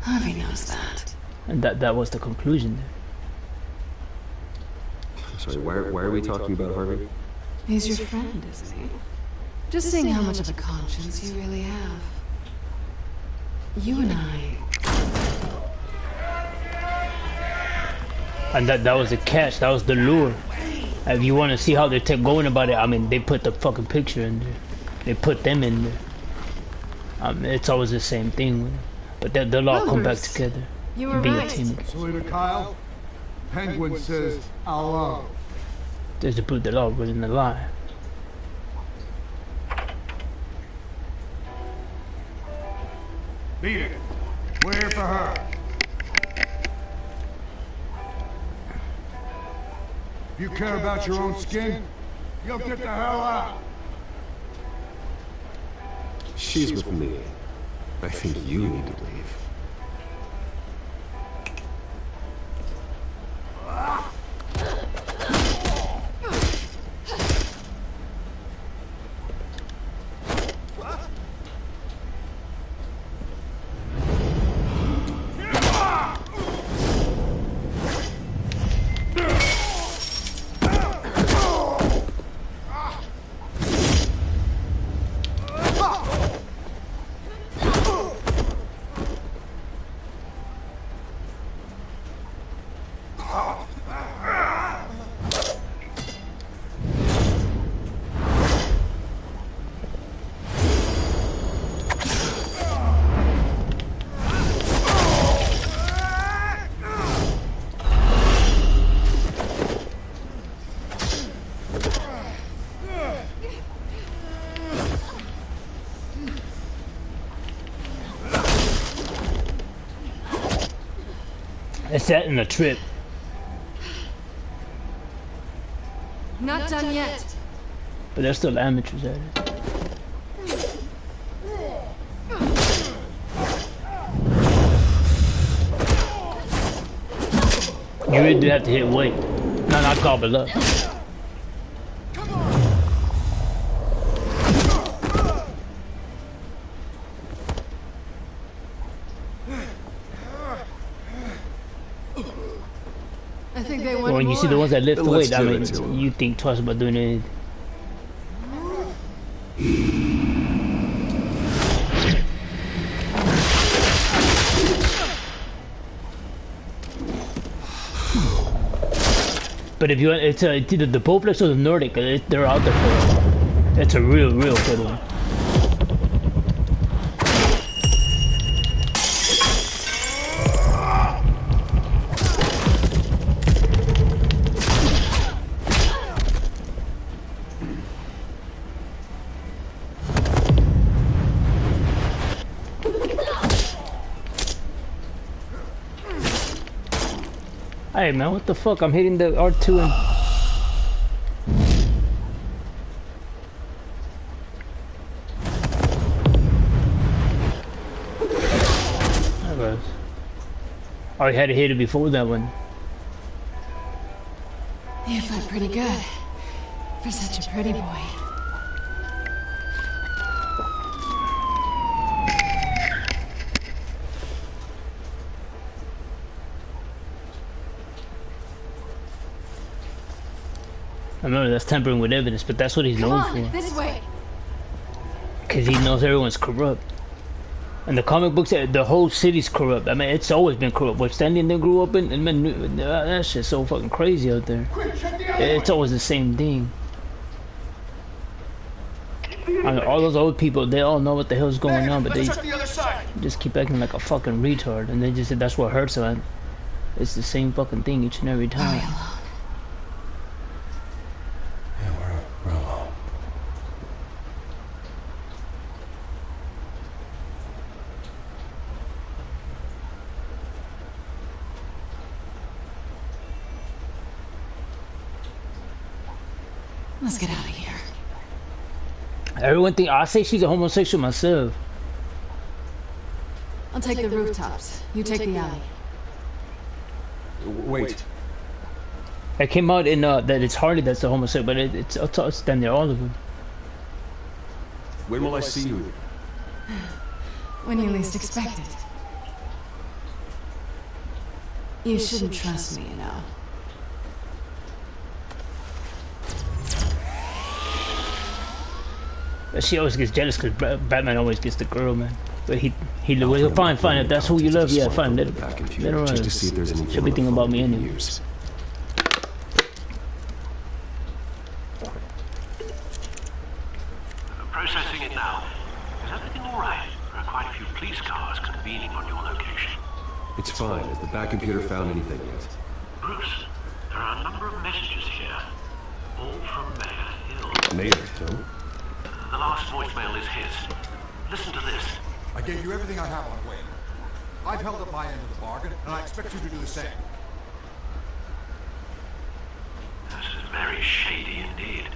Harvey knows that. And that was the conclusion there. Sorry, why are we talking about Harvey? He's your friend, isn't he? Just seeing how much of a conscience you really have. You and I... And that was the catch, that was the lure. If you want to see how they're going about it, I mean, they put the fucking picture in there. They put them in there. It's always the same thing. But they'll all come back together. You were be right. a team. Selina Kyle, Penguin says hello. There's the proof that all was in the lie. Beat it. We're here for her. If you care about your own skin, you'll get the hell out. She's with me. I think you need to leave. It's that in a trip. Not done yet. But they're still amateurs at it. You really do have to hit weight. No, not gobble up. I think they want Well, when you see the ones that lift the Let's weight, I give mean, it to 'em. you think twice about doing anything. But if you want, it's either the Bowflex or the Nordic. They're out there for it. It's a real good one. Hey man, what the fuck? I'm hitting the R2 and... There goes. Oh, you had to hit it before that one. You fight pretty good. For such a pretty boy. I remember that's tampering with evidence, but that's what he's known for. This way. Because he knows everyone's corrupt. And the comic books, the whole city's corrupt. I mean, it's always been corrupt. What Stanley and them grew up in, and man, that shit's so fucking crazy out there. It's always the same thing. I mean, all those old people, they all know what the hell's going on, but they just keep acting like a fucking retard. And they just said that's what hurts them. It's the same fucking thing each and every time. We're alone. Let's get out of here. Everyone think I say she's a homosexual myself. I'll take the rooftops. You take the alley. Wait. It came out in that it's Harley that's the homosexual, but it's damn near all of them. When will I see you? When you least expect it. You shouldn't trust me, you know. But she always gets jealous because Batman always gets the girl, man. But he'll fine. If that's who you love, yeah, fine. Let her run. Just to see if there's any. She'll be thinking about me anyway. Processing it now. Is everything all right? There are quite a few police cars convening on your location. It's fine. Has the back computer found anything yet? Bruce, there are a number of messages here, all from Mayor Hill. Mayor Hill? The last voicemail is his. Listen to this. I gave you everything I have on Wayne. I've held up my end of the bargain, and I expect you to do the same. This is very shady indeed.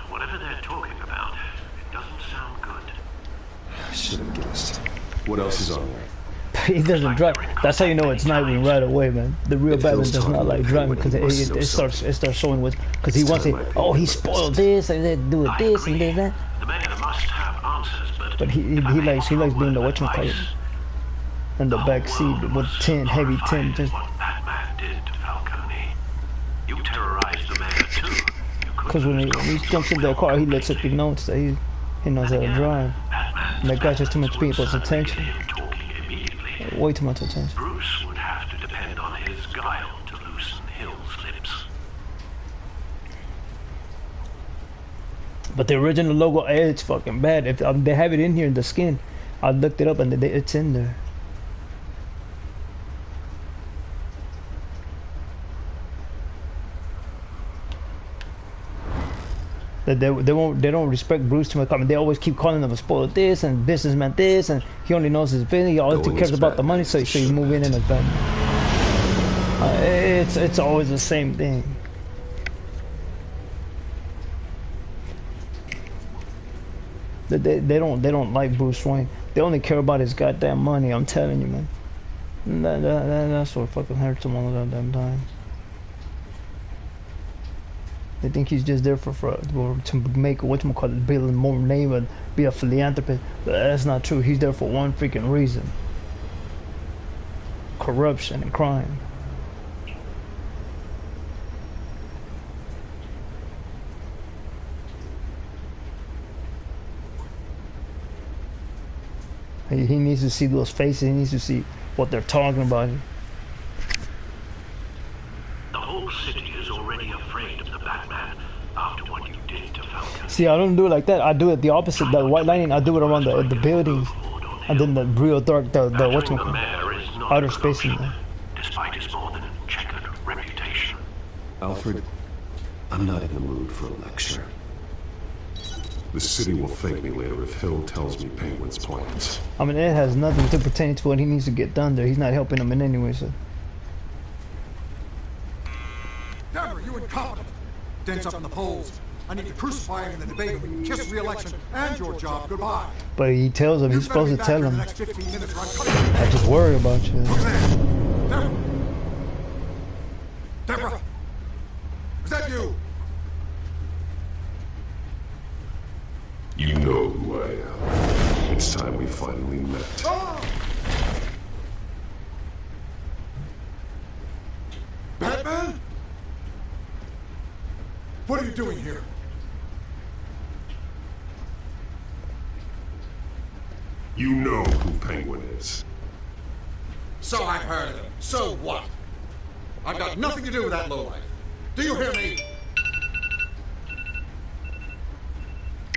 Whatever they're talking about, it doesn't sound good. I should have guessed. What else is on there? He doesn't drive. That's how you know it's Nightwing right away, man. The real Batman does not like driving because it starts showing what, because he wants it. Oh, he spoiled this and then do it this and did that. The mayor must have answers, but he likes being the whatchamacallit in the back seat with heavy tin. Just Batman did to Falcone. You terrorized the mayor too. Because when he jumps in the car, he lets it be known that he knows how to drive. And that catches too much people's attention. Way too much attention. Bruce would have to depend on his guile to loosen Hill's lips. But the original logo, it's fucking bad. If they have it in here in the skin, I looked it up and it's in there. That they don't respect Bruce too much. I mean, they always keep calling him a spoiled this and businessman this, and he only knows his business. He always cares about the money, so you move in as Batman. It's always the same thing. They don't like Bruce Wayne. They only care about his goddamn money. I'm telling you, man. That's what fucking hurts them all the damn time. They think he's just there to make whatchamacallit, build more name and be a philanthropist. But that's not true. He's there for one freaking reason: corruption and crime. He needs to see those faces. He needs to see what they're talking about. The whole city is already afraid of the Batman after what you did to Falcon. See, I don't do it like that. I do it the opposite. The White Lightning, I do it around the buildings, and then the real dark, the whatchamacallit, outer space in there. Despite his more than checkered reputation. Alfred, I'm not in the mood for a lecture. The city will thank me later if Hill tells me Penguin's plans. I mean, it has nothing to pertain to what he needs to get done there. He's not helping him in any way, so. Denver, you incompetent! Dents up in the polls. I need to crucify him in the debate, or we can kiss re-election and your job goodbye. But he tells him, he's supposed to tell him. I just worry about you. Deborah! Deborah! Is that you? You know who I am. It's time we finally met. Batman? What are you doing here? You know who Penguin is. So I've heard of him. So what? I've got nothing to do with that lowlife. Do you hear me?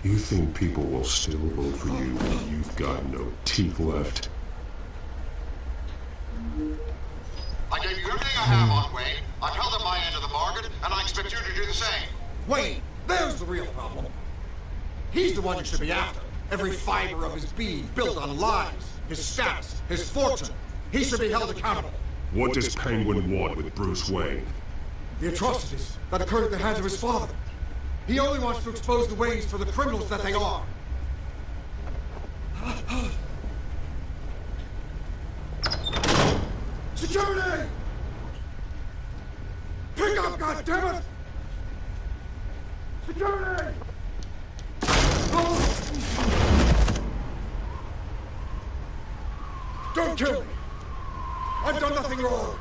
You think people will still vote for you when you've got no teeth left? I gave you everything I have on Wayne. I've held up my end of the bargain, and I expect you to do the same. Wayne, there's the real problem. He's the one you should be after. Every fiber of his being built on lies, his status, his fortune. He should be held accountable. What does Penguin want with Bruce Wayne? The atrocities that occurred at the hands of his father. He only wants to expose the Waynes for the criminals that they are. Security! Pick up, goddammit! Security! Don't kill me! I've done nothing wrong!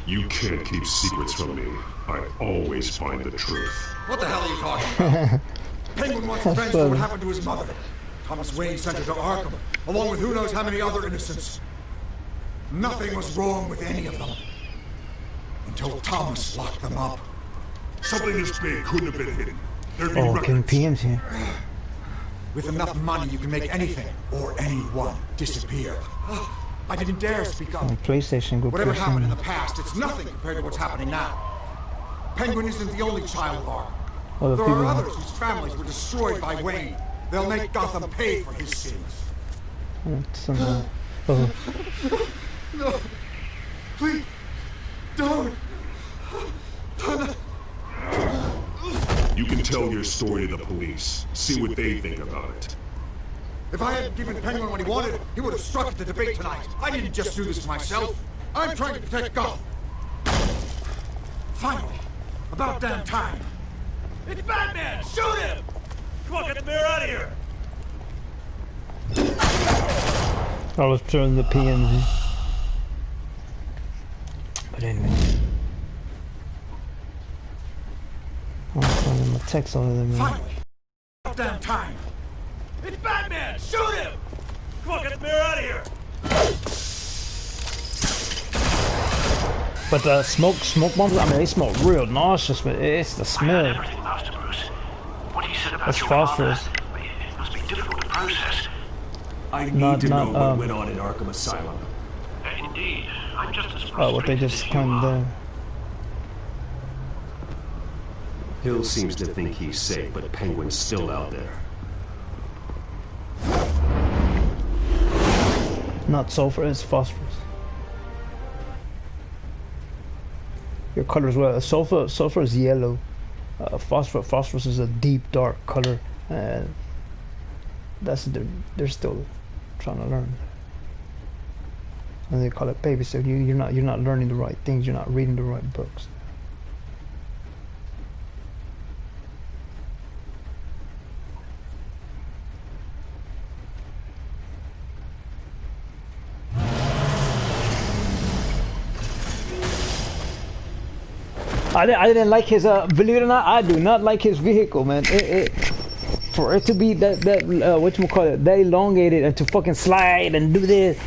You can't keep secrets from me. I always find the truth. What the hell are you talking about? Penguin wants revenge for what happened to his mother. Thomas Wayne sent her to Arkham, along with who knows how many other innocents. Nothing was wrong with any of them. Until Thomas locked them up. Something this big couldn't have been hidden. There'd be King PM's here. With enough money, you can make anything, or anyone, disappear. I didn't dare speak up. PlayStation, go Whatever play happened in some. the past, it's nothing compared to what's happening now. Penguin isn't the only child of Arkham. Other There people- are others whose families were destroyed by Wayne. They'll make Gotham pay for his sins. Oh. No. Please. Don't. You can tell your story to the police. See what they think about it. If I hadn't given Penguin what he wanted, he would have struck at the debate tonight. I didn't just do this for myself. I'm trying to protect Gotham. Finally. About damn time. It's Batman! Shoot him! Come on, get the mayor out of here! I was turning the PMs. But anyway. I'm sending my text over there, man. Finally. About damn time. It's Batman! Shoot him! Come on, get the mayor out of here! But the smoke bombs, I mean, they smell real nauseous, but it's the smell. Everything, Master Bruce. What he said about That's your phosphorus. father, it must be difficult to process. I need Not- to know not, what went on in Arkham Asylum. Indeed, I'm just as Oh, what they just turned down. Hill seems to think he's safe, but Penguin's still out there. Not sulfur, it's phosphorus. Your color as well. Sulfur is yellow. Phosphorus is a deep dark color, and that's they're still trying to learn. And they call it baby. So you're not learning the right things. You're not reading the right books. I didn't like his believe it or not, I do not like his vehicle, man. For it to be that whatchamacallit, that elongated and to fucking slide and do this,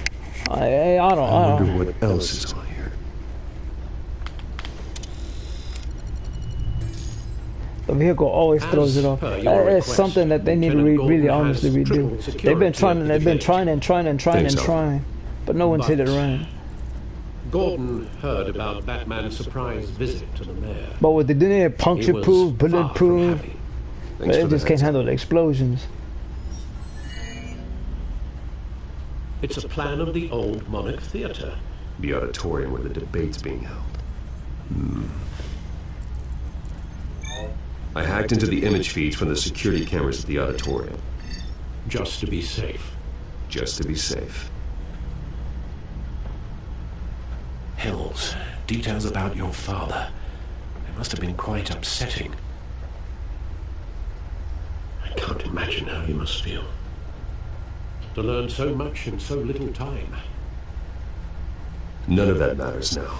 I don't wonder what else is on here. The vehicle always throws it off. It's something that they need to really honestly redo. They've been trying, but no one's hit it right. Gordon heard about Batman's surprise visit to the mayor. But what they do need puncture-proof, bulletproof. But they just can't handle the explosions. It's a plan of the old Monarch Theater. The auditorium where the debate's being held. I hacked into the image feeds from the security cameras at the auditorium. Just to be safe. Just to be safe. Hills, details about your father. It must have been quite upsetting. I can't imagine how you must feel. To learn so much in so little time. None of that matters now.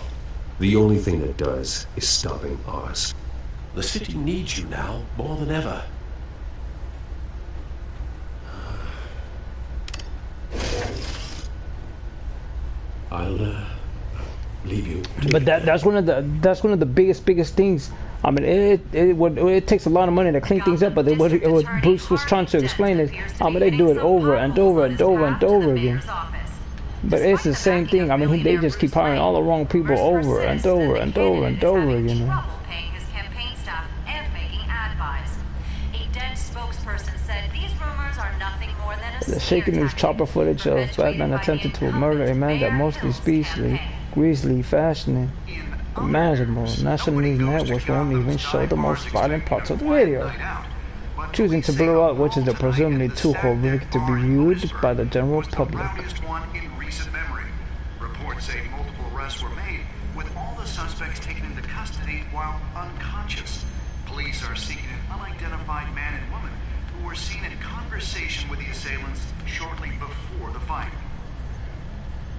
The only thing that does is stopping Oz. The city needs you now more than ever. I'll leave you. But that's one of the biggest things. I mean, it takes a lot of money to clean things up. But what Bruce was trying to explain is, I mean, they do it over and over and over and over again. But it's the same thing. I mean, they just keep hiring all the wrong people over and over and over and over again. The shaking news chopper footage of Batman attempted to murder a man that mostly grisly fashion imaginable. National News Networks won't even show the most violent parts of the video, choosing to blur out which is presumably too horrific to be viewed by the general public. Reports say multiple arrests were made, with all the suspects taken into custody while unconscious. Police are seeking an unidentified man and woman who were seen in conversation with the assailants shortly before the fight.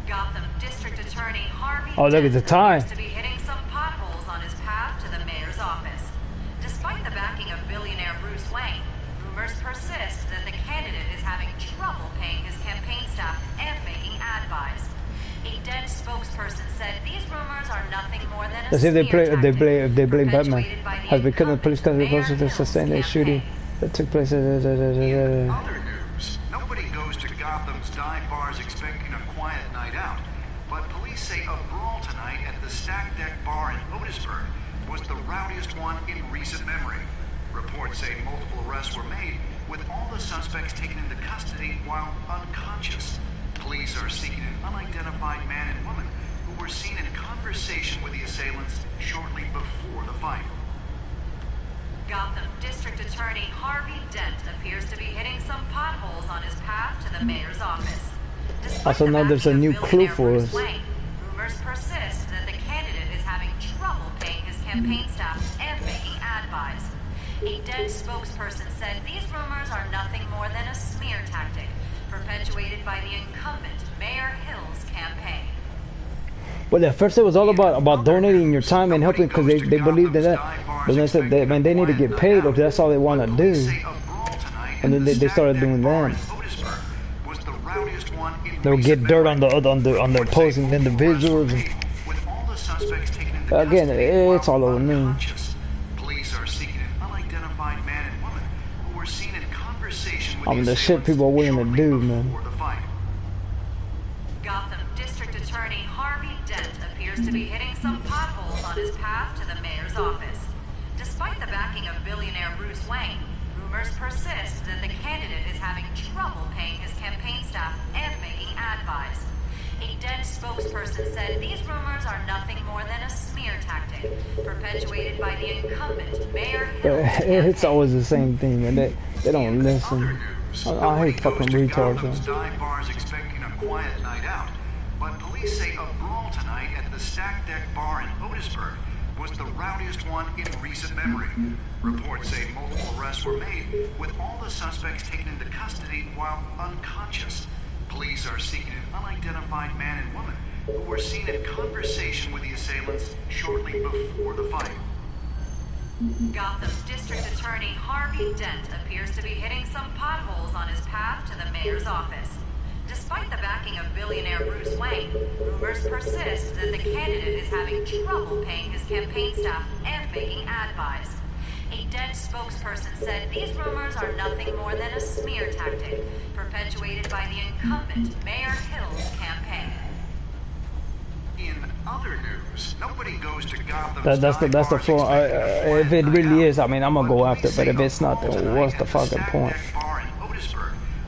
Gotham District Attorney Harvey Oh, look at the time. to be hitting some potholes on his path to the mayor's office. Despite the backing of billionaire Bruce Wayne, rumors persist that the candidate is having trouble paying his campaign staff and making ad buys. A dead spokesperson said these rumors are nothing more than a Let's see if they blame Batman. Has been killing police custody closer to sustain a shooting that took place. Other news. Nobody goes to Gotham's dive bars expecting a quiet night out, but police say a brawl tonight at the Stack Deck Bar in Otisburg was the rowdiest one in recent memory. Reports say multiple arrests were made, with all the suspects taken into custody while unconscious. Police are seeking an unidentified man and woman who were seen in conversation with the assailants shortly before the fight. Gotham District Attorney Harvey Dent appears to be hitting some potholes on his path to the mayor's office. Also, now there's a new clue for us. Rumors persist that the candidate is having trouble paying his campaign staff and making ad buys. A dead spokesperson said these rumors are nothing more than a smear tactic perpetuated by the incumbent Mayor Hill's campaign. Well, at first it was all about donating your time and helping because they believed in that. But then they said, man, they need to get paid if that's all they want to do. And then they started doing that. They'll get dirt on the opposing individuals. Again, it's all over me. I mean, the shit people are willing to do, man. Gotham District Attorney Harvey Dent appears to be hitting some potholes on his path to the mayor's office. Despite the backing of billionaire Bruce Wayne, rumors persist that the candidate is having trouble paying his campaign staff and making ad buys. A dead spokesperson said these rumors are nothing more than a smear tactic perpetuated by the incumbent Mayor Hill. It's always the same thing, and they don't listen. I hate fucking retards. Gotham's dive bars expecting a quiet night out, but police say a brawl tonight at the Stack Deck Bar in Otisburg was the rowdiest one in recent memory. Reports say multiple arrests were made, with all the suspects taken into custody while unconscious. Police are seeking an unidentified man and woman who were seen in conversation with the assailants shortly before the fight. Gotham District Attorney Harvey Dent appears to be hitting some potholes on his path to the mayor's office. Despite the backing of billionaire Bruce Wayne, rumors persist that the candidate is having trouble paying his campaign staff and making ad buys. A Dent spokesperson said these rumors are nothing more than a smear tactic perpetuated by the incumbent Mayor Hill's campaign. In other news, nobody goes to Gotham's That's the floor. If it really is, I mean, I'm gonna go after it. But if it's not, then what's the fucking point?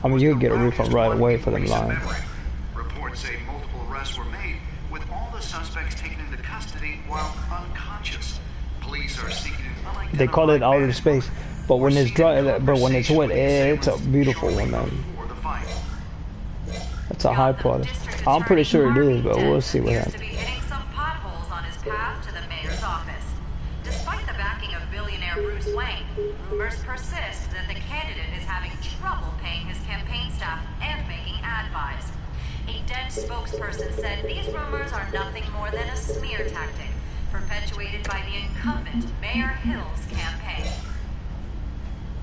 I mean, you get a refund right away for them lying. Reports say multiple arrests were made, with all the suspects taken into custody while unconscious. Police are seeking an unidentified. They call it outer space, but when it's dry, but when it's wet, it's a beautiful one, man. That's a high product. I'm pretty sure it is, but we'll see what happens. Potholes on his path to the mayor's office. Despite the backing of billionaire Bruce Wayne, rumors persist that the candidate is having trouble paying his campaign staff and making ad buys. A Dent spokesperson said these rumors are nothing more than a smear tactic perpetuated by the incumbent Mayor Hill's campaign.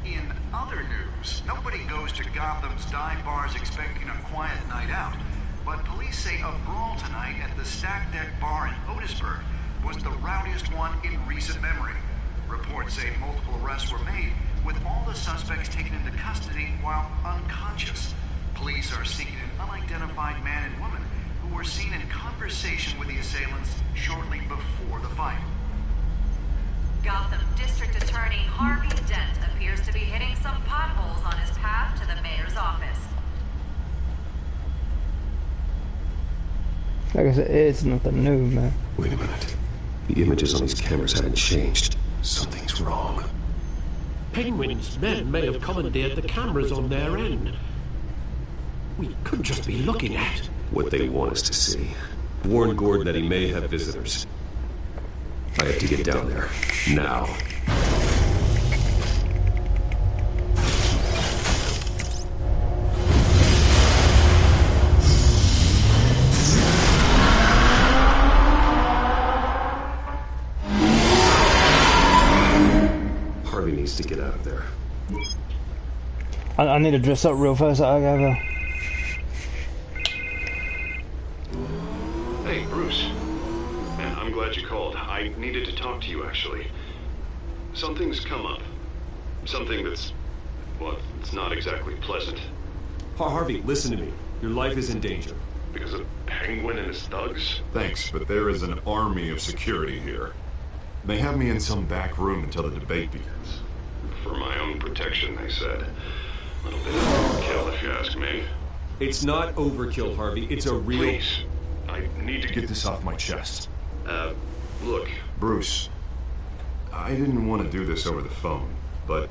In other news, nobody goes to Gotham's dive bars expecting a quiet night out, but police say a brawl tonight at the Stack Deck Bar in Otisburg was the rowdiest one in recent memory. Reports say multiple arrests were made, with all the suspects taken into custody while unconscious. Police are seeking an unidentified man and woman who were seen in conversation with the assailants shortly before the fight. Gotham District Attorney Harvey Dent appears to be hitting some potholes on his path to the mayor's office. Like I said, it's nothing new, man. Wait a minute. The images on these cameras haven't changed. Something's wrong. Penguin's men may have commandeered the cameras on their end. We could just be looking at what they want us to see. Warn Gordon that he may have visitors. I have to get down there. Now. Harvey needs to get out of there. I need to dress up real fast. I gotta. Hey, Bruce. Man, I'm glad you called. I needed to talk to you, actually. Something's come up. Something that's, well, it's not exactly pleasant. Harvey, listen to me. Your life is in danger. Because of Penguin and his thugs? Thanks, but there is an army of security here. They have me in some back room until the debate begins. For my own protection, they said. A little bit of overkill, if you ask me. It's not overkill, Harvey. It's a real... Please. I need to get this off my chest. Look. Bruce, I didn't want to do this over the phone, but...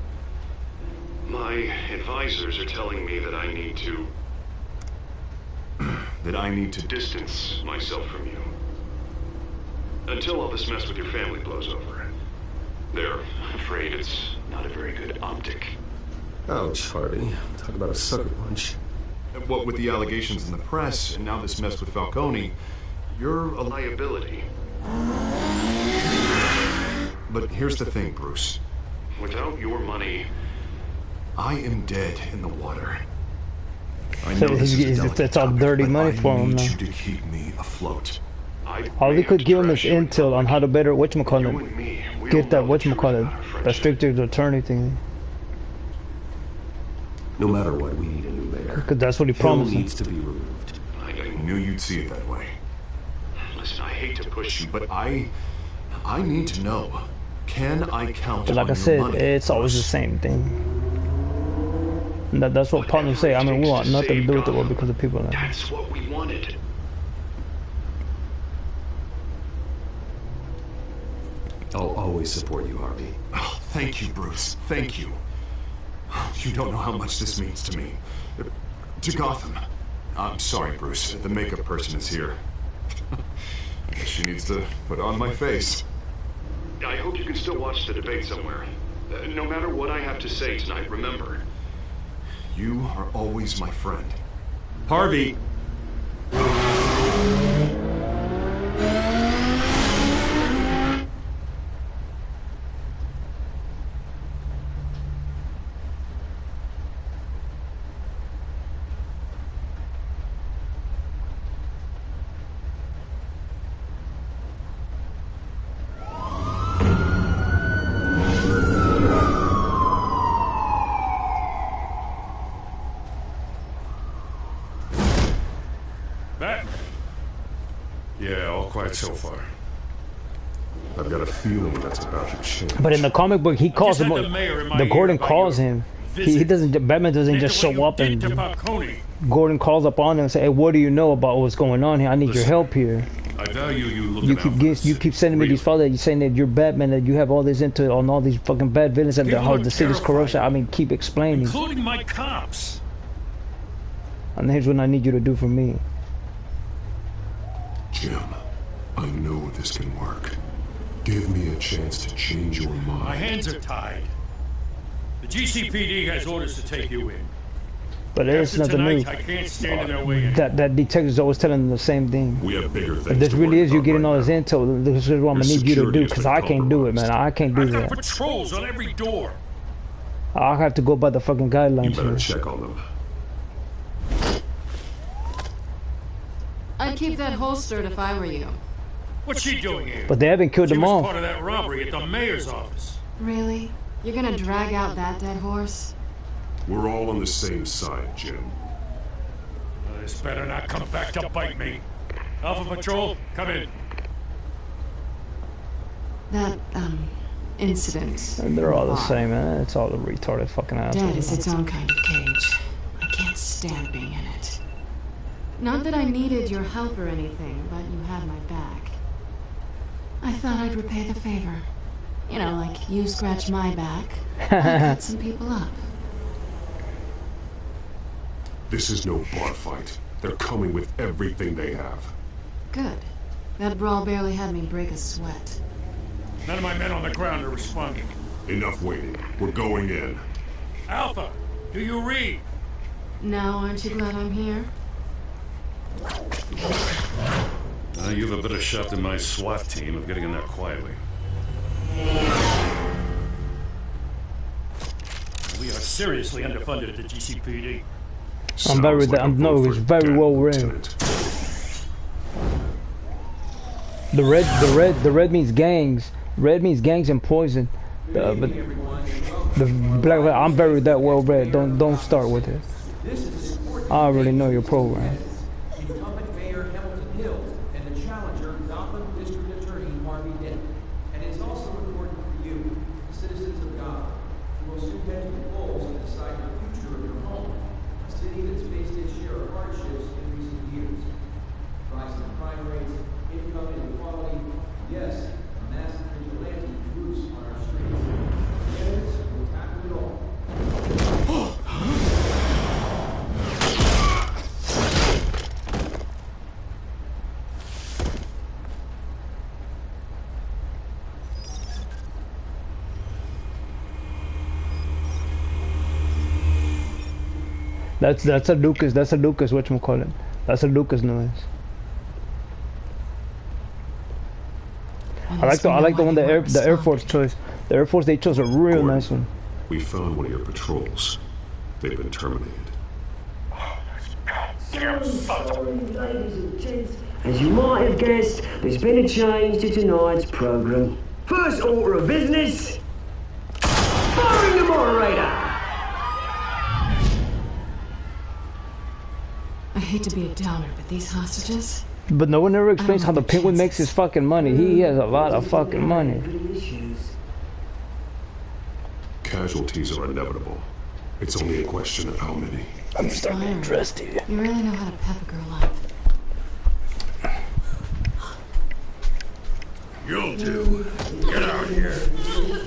My advisors are telling me that I need to... that I need to... distance myself from you. Until all this mess with your family blows over. They're afraid it's not a very good optic. Ouch, Harvey. Talk about a sucker punch. What with the allegations in the press, and now this mess with Falcone, you're a liability. But here's the thing, Bruce. Without your money... I am dead in the water. I know it's all dirty money for him now. I need you to keep me afloat. Harvey could give him this intel on how to better whatchamacallit. Get that whatchamacallit, that strict attorney thing. No matter what, we need a new mayor. Because that's what he promised. Needs to be removed. I knew you'd see it that way. Listen, I hate to push you, but I need to know. Can I count but like on I said, your money? it's always the same thing. And that's what partners say. I mean, we want nothing to do with it because of people. That's what we wanted. always support you, Harvey. Oh, thank you, Bruce. Thank you. You don't know how much this means to me. To Gotham. I'm sorry, Bruce. The makeup person is here. I guess she needs to put on my face. I hope you can still watch the debate somewhere. No matter what I have to say tonight, remember. You are always my friend. Harvey! So far. I've got a feeling that's about to change. But in the comic book, he calls him. The Gordon calls him. He doesn't. Batman doesn't just show up and. Gordon calls up on him and say, "Hey, what do you know about what's going on here? I need your help here." I value you looking You keep sending me these files that you're saying that you're Batman, that you have all this intel on all these fucking bad villains and how the city's corruption. I mean, keep explaining. Including my cops. And here's what I need you to do for me. Jim. I know this can work. Give me a chance to change your mind. My hands are tied. The GCPD has orders to take you in. But there's nothing new. I can't stand in their way. That detective's always telling them the same thing. We have bigger things. If this really is you getting all this intel, this is what I'm gonna need you to do, because I can't do it, man. I can't do that. I've got patrols on every door. I have to go by the fucking guidelines. You better check on them. I'd keep that holstered if I were you. What's she doing here? But they haven't killed them all. She was part of that robbery at the mayor's office. Really? You're gonna drag out that dead horse? We're all on the same side, Jim. This better not come back to bite me. Alpha Patrol, come in. That, incident. And they're all the same, man. It's all the retarded fucking assholes. Dead is its own kind of cage. I can't stand being in it. Not that I needed your help or anything, but you had my back. I thought I'd repay the favor. You know, like you scratch my back, I cut some people up. This is no bar fight. They're coming with everything they have. Good. That brawl barely had me break a sweat. None of my men on the ground are responding. Enough waiting. We're going in. Alpha, do you read? Now, aren't you glad I'm here? You have a better shot than my SWAT team of getting in there quietly. We are seriously underfunded at the GCPD. I'm very it's very well written. The red means gangs. Red means gangs and poison. But the black, I'm very that well read. Don't start with it. I already know your program. Incumbent Mayor Hamilton Hill and the challenger Gotham District Attorney Harvey Dent. And it's also important for you, the citizens of Gotham, who will soon head to the polls and decide the future of your home, a city that's faced its share of hardships in recent years. Rising crime rates, income inequality, yes, a massive vigilante loose on our streets. Candidates will tackle it all. That's a Lucas whatchamacallit. That's a Lucas noise. I like the one the Air Force chose. The Air Force they chose a real nice one. We found one of your patrols. They've been terminated. Ladies and gents, as you might have guessed, there's been a change to tonight's program. First order of business, firing the moderator. I hate to be a downer, but these hostages... But no one ever explains how the Penguin makes his fucking money. He has a lot of fucking money. Casualties are inevitable. It's only a question of how many. I'm starting to trust you. You really know how to pep a girl up. You'll do. Get out here.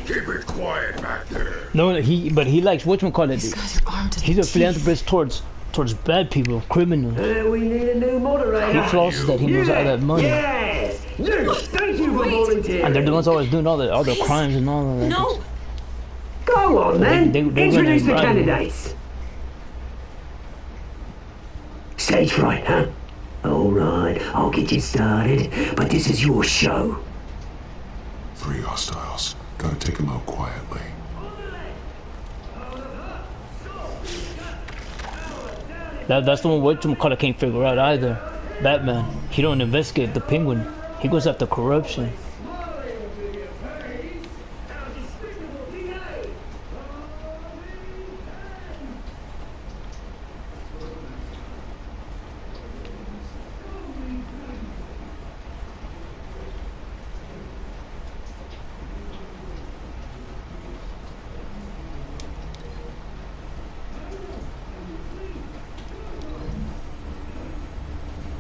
Keep it quiet back there. No, but he likes whatchamacallit. He's a philanthropist towards bad people, criminals. We need a new moderator. He flosses that he knows all that money. Yes! Thank you for volunteering. And they're the ones always doing all the crimes and all of that. No! Go on, then. They're Introduce the gonna- candidates. Stage fright, huh? All right, I'll get you started, but this is your show. 3 hostiles. Gotta take them out quietly. That's the one whatchamacallit can't figure out either. Batman. He don't investigate the Penguin. He goes after corruption.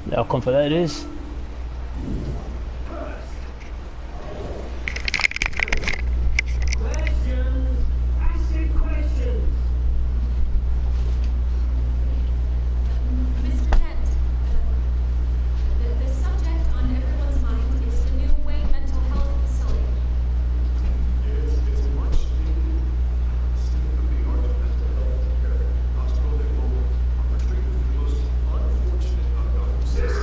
The outcome for that is Mr. Dent, the subject on everyone's mind is the new Wayne Mental Health Facility. It's much needed state of the art mental health care hospital that will offer treatment for the most unfortunate of illnesses.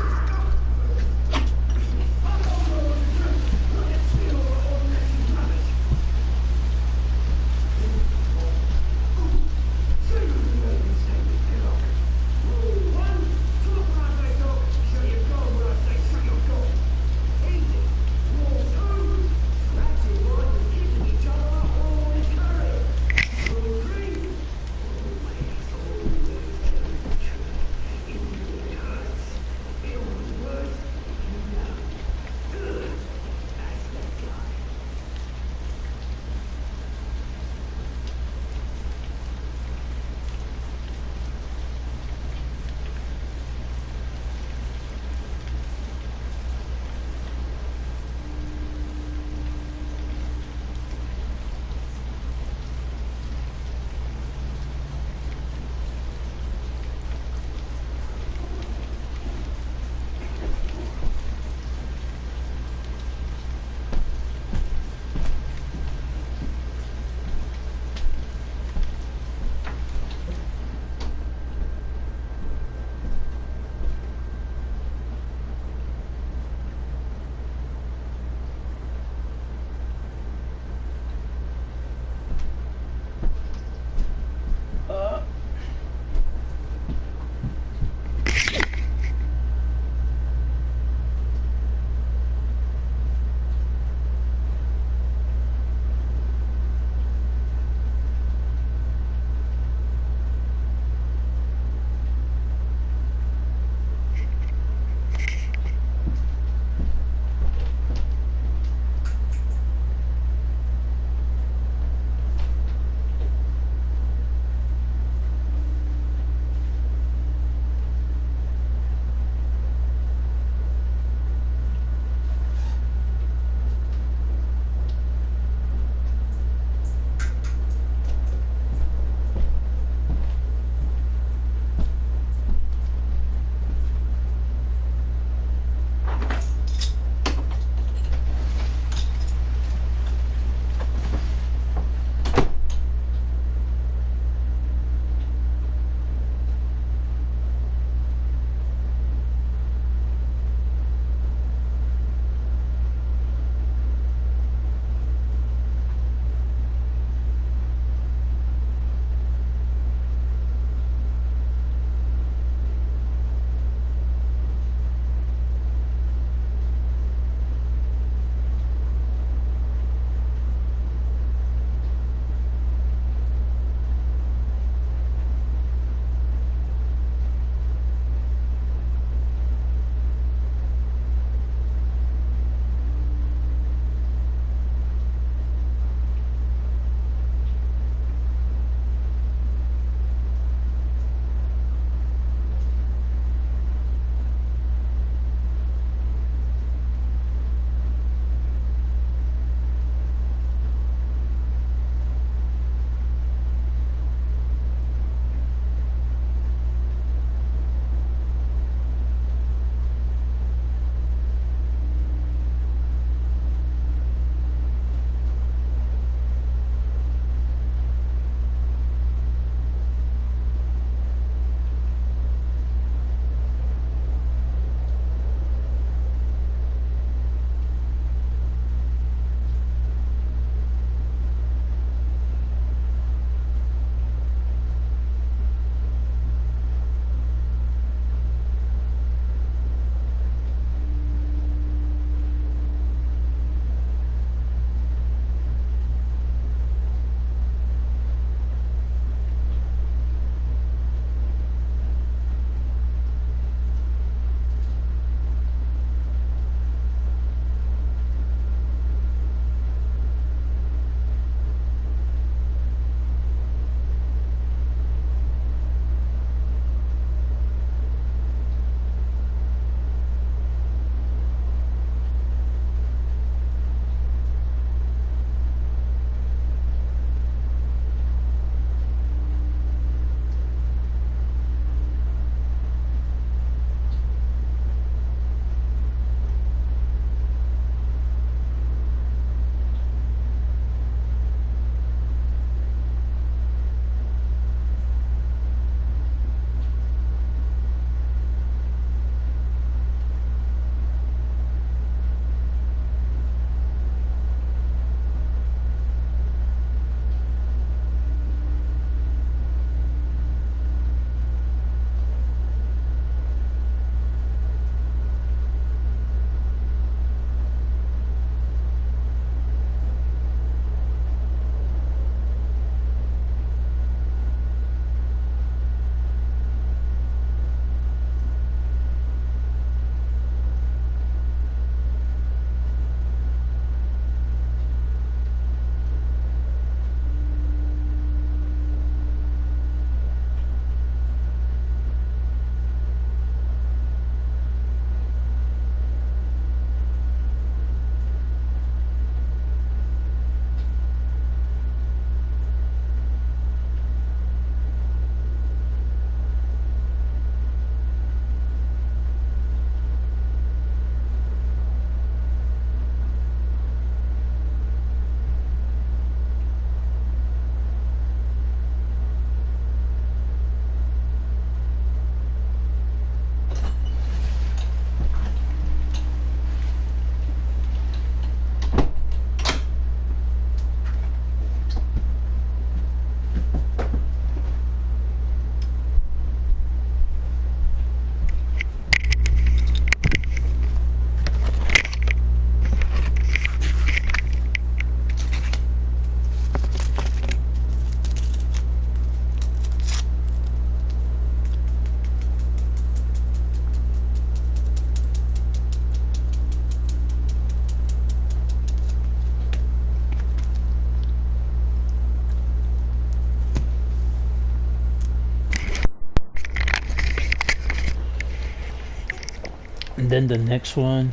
And then the next one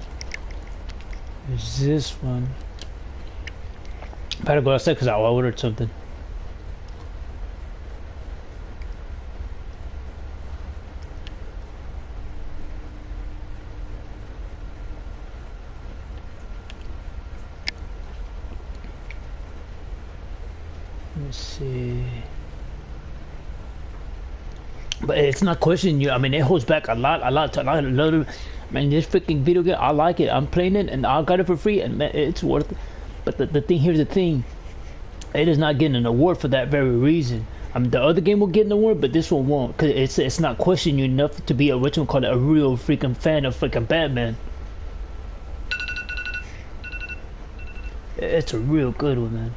is this one. Better go outside because I ordered something. Let's see. But it's not questioning you. I mean, it holds back a lot of. Man, this freaking video game, I like it. I'm playing it, and I got it for free, and man, it's worth it. But the thing here's the thing, it is not getting an award for that very reason. I mean, the other game will get an award, but this one won't, cause it's not questioning you enough to be a real freaking fan of freaking Batman. It's a real good one, man.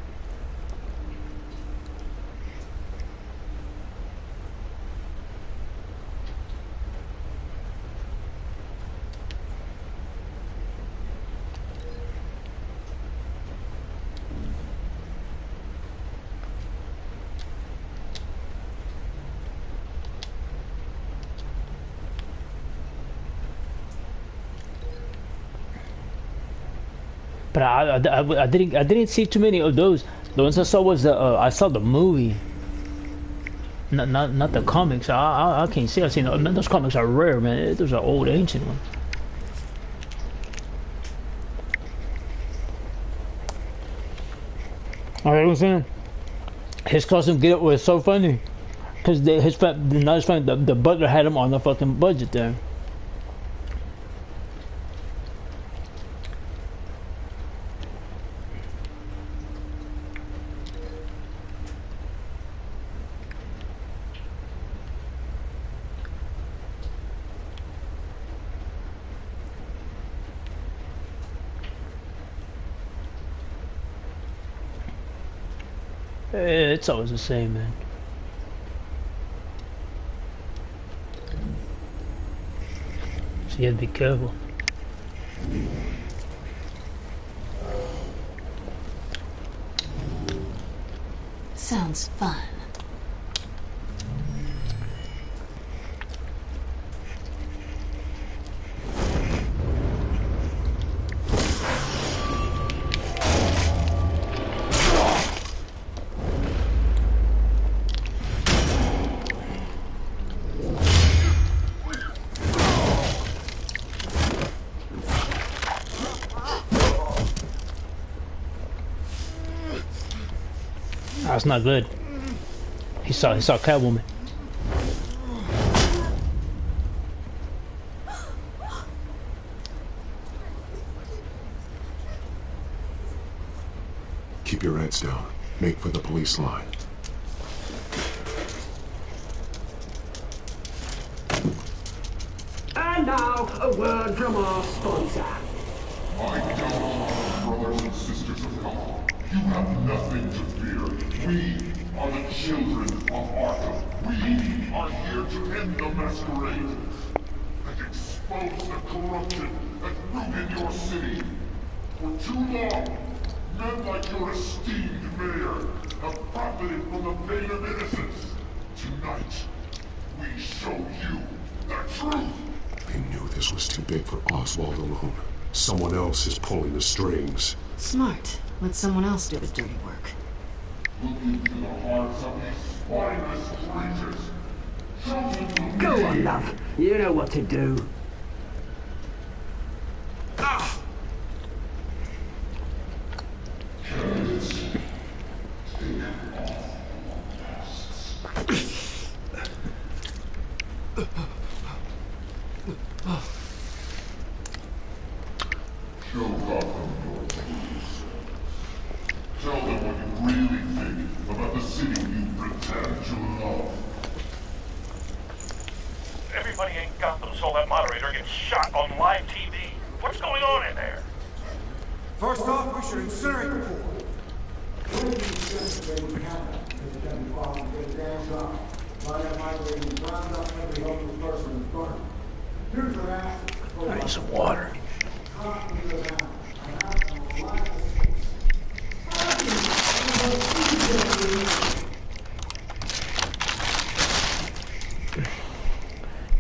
But I didn't see too many of those. The ones I saw was I saw the movie, not the comics. I can't say I've seen man, those comics are rare, man. Those are old ancient ones. Alright, I'm saying his costume get up was so funny because the butler had him on the fucking budget there. It's always the same, man. So you have to be careful. Sounds fun. That's not good. He saw Catwoman. Keep your heads down. Make for the police line. And now, a word from our sponsor. My fellow brothers and sisters of God, you have nothing to fear. We are the children of Arkham. We are here to end the masquerade and expose the corruption that ruined your city. For too long, men like your esteemed mayor have profited from the pain of innocence. Tonight, we show you the truth. They knew this was too big for Oswald alone. Someone else is pulling the strings. Smart. Let someone else do the dirty work. Look into the hearts of these spineless creatures. Show them the Go way. on, love. You know what to do. Ah! Show Gotham your truth. Tell them what you really think about the city you pretend to love. Everybody in Gotham saw that moderator get shot on live TV. What's going on in there? First off, we should incinerate the pool. I need some water.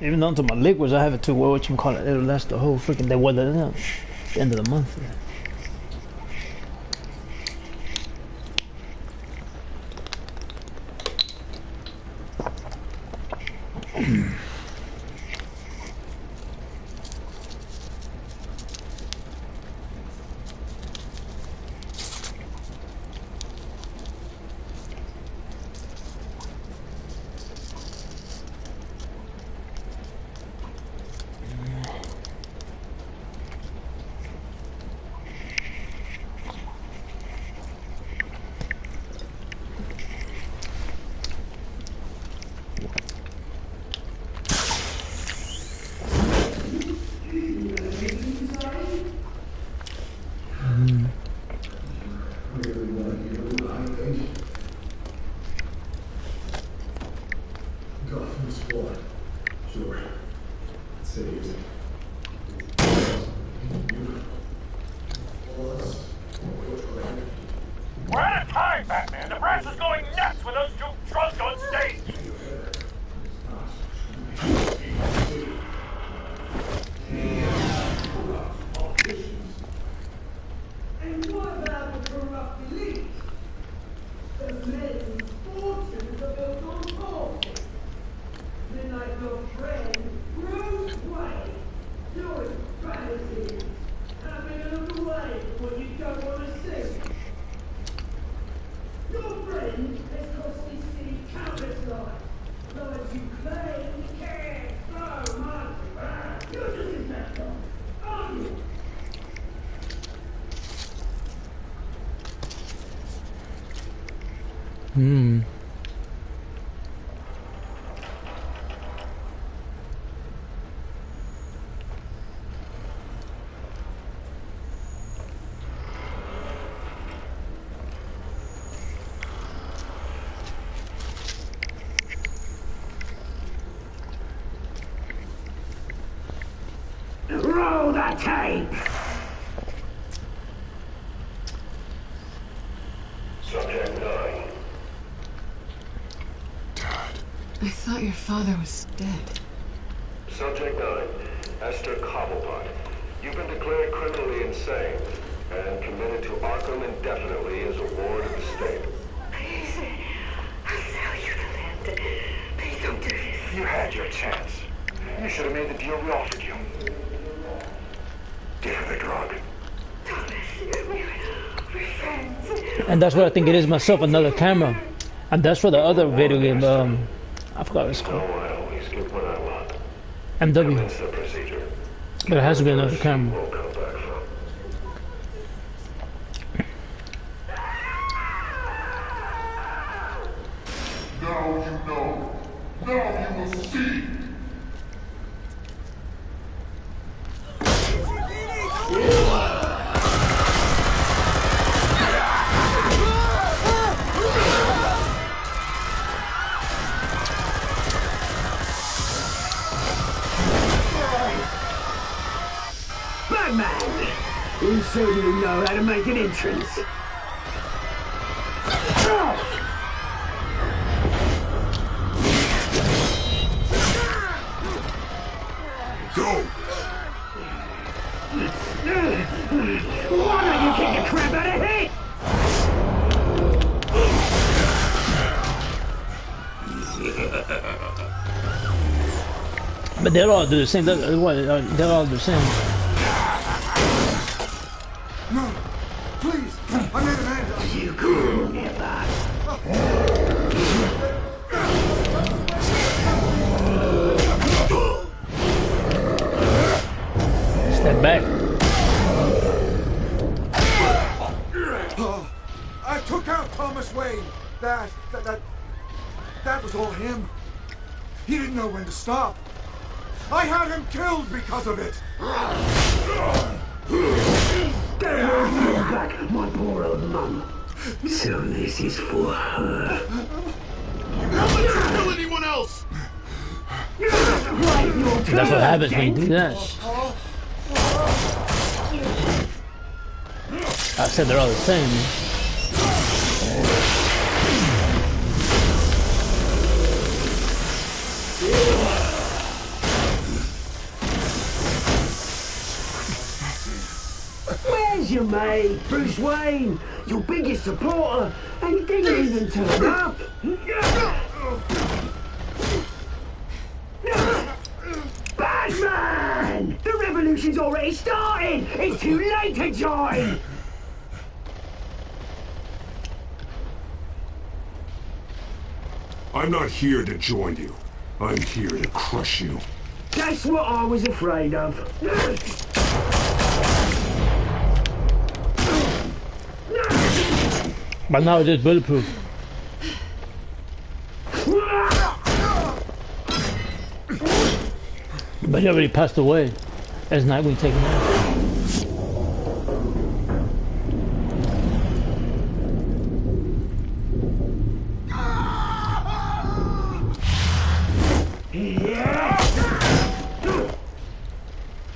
Even though to my liquids, I have it to what you call it. It'll last the whole freaking day. Well, the end of the month. We're out of time, Batman. The brass is going nuts with those two drunks on stage. And what about the corrupt elite? The men's fortunes are built on politics. Then like your friend, Bruce Wayne, doing fantasies. Having a look away when you don't want to see. Your friend has cost this city countless lives. Lives you claim you care so much. You're just his laptop, aren't you? Roll the tape! Subject 9. I thought your father was dead. Subject 9, Esther Cobblepot. You've been declared criminally insane and committed to Arkham indefinitely as a ward of the state. Please, I'll sell you the land. Please don't do this. You had your chance. You should have made the deal we offered you. Give her the drug. Thomas, we're friends. And that's what I think it is myself, another camera. And that's for the other video game, I forgot what it's called. I always get what I want. MW. That's the procedure. But it has to be another camera. Won't come back from. Now you know. Now you will see. Batman! You certainly know how to make an entrance. Go! Why don't you kick the crap out of him? But they'll all do the same. They'll all do the same. No, please, I made a man. You could never. Step back. I took out Thomas Wayne. That was all him. He didn't know when to stop. I had him killed because of it. Don't hold me back, my poor old mum. So this is for her. Don't let her kill anyone else! That's what happens when you do that. I said they're all the same. Here's your mate, Bruce Wayne, your biggest supporter, and he didn't even turn up. Batman! The revolution's already started! It's too late to join! I'm not here to join you. I'm here to crush you. That's what I was afraid of. But now it is bulletproof. But he already passed away as Nightwing taken out.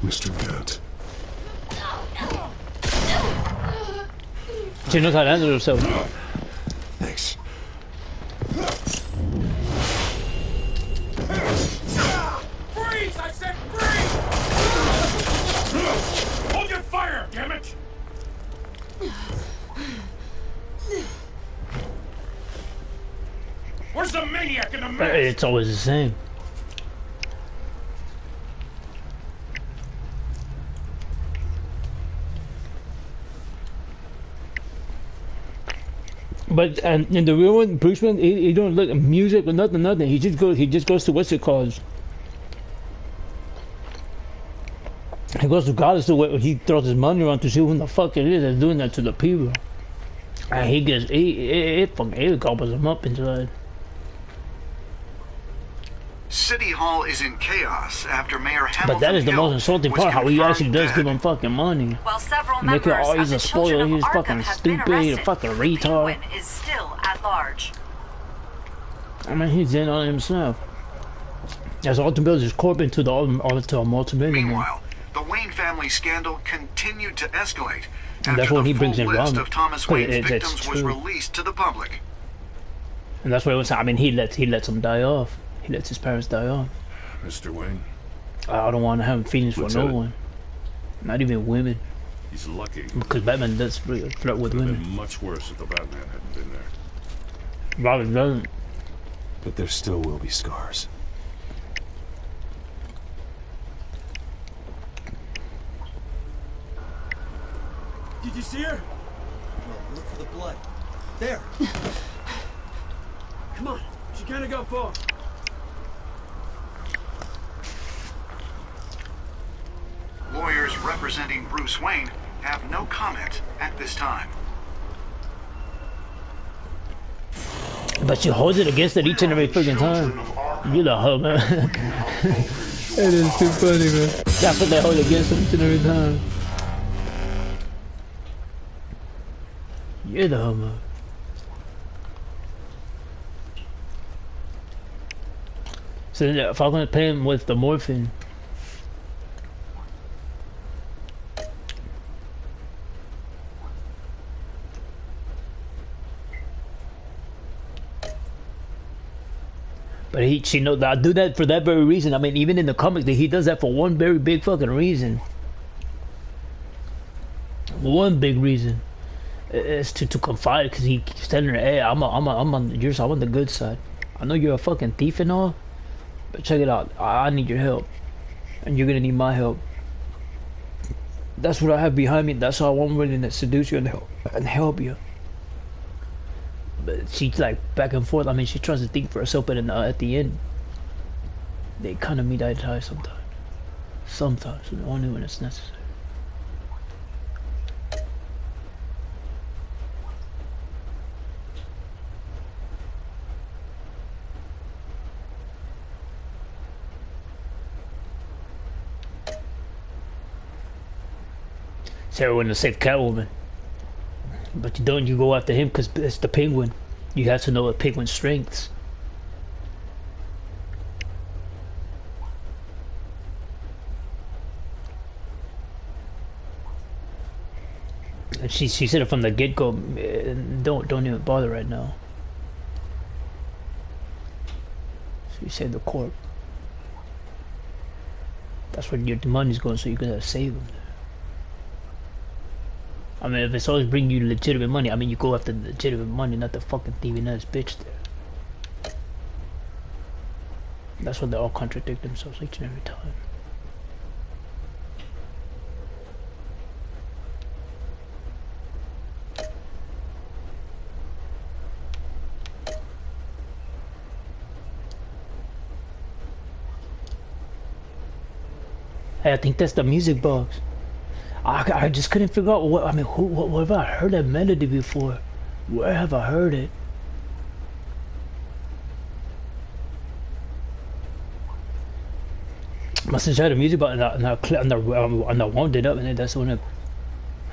Mr. Dent. She knows how to handle herself. Thanks. Freeze! I said freeze! Hold your fire, damn it! Where's the maniac in the mask? It's always the same. But and in the real one, Bruce Wayne, he don't look at music or nothing. He just goes to what's it called? He goes regardless of what he throws his money around to see who the fuck it is that's doing that to the people. And he gets it gobbles him up inside. City Hall is in chaos after Mayor Hamilton But that is the Hill most insulting was part, how he actually does confirmed give dead. him fucking money. While several Make it, members oh, he's of a the Children spoiler, of he's Arkham fucking have been stupid, a arrested, fucking the retard. Penguin is still at large. I mean, he's in on himself. As Ultimate builds his corp into a multi-millionaire. Meanwhile, the Wayne family scandal continued to escalate And that's after when the he brings full in list Robin. of Thomas But Wayne's it's victims was true. released to the public. And that's what it was. I mean, he lets him die off. He lets his parents die off. Mr. Wayne, I don't want to have feelings for no Lieutenant. one, not even women, he's lucky. because Batman does really flirt with Could have women. been much worse if the Batman hadn't been there. Robin doesn't. But there still will be scars. Did you see her? No, look for the blood. There. Come on, she can't have gone far. Lawyers representing Bruce Wayne have no comment at this time. But she holds it against it each and every freaking time. You the hoe, man. It is too funny, man. That's what they hold against him each and every time. You're the homo. So then Falcon pay him with the morphine. But she knows that I do that for that very reason. I mean, even in the comics, he does that for one very big fucking reason. One big reason is to confide, because he keeps telling her, "Hey, I'm on yours. I'm on the good side. I know you're a fucking thief and all, but check it out. I need your help, and you're gonna need my help. That's what I have behind me. That's how I'm willing to seduce you and help you." But she's like back and forth. I mean, she tries to think for herself, but at the end, they kind of meet eye to eye sometimes. Sometimes, only when it's necessary. Sarah wouldn't have saved Catwoman. But you go after him because it's the Penguin. You have to know the Penguin's strengths. And she said it from the get-go, don't even bother right now. So you save the corp. That's where your money's going, so you're gonna save them. I mean, if it's always bringing you legitimate money, I mean, you go after the legitimate money, not the fucking thieving ass bitch there. That's why they all contradict themselves each and every time. Hey, I think that's the music box. I just couldn't figure out what, I mean, where have I heard that melody before? Where have I heard it? Must have tried the music button and I wound it up, and then that's when I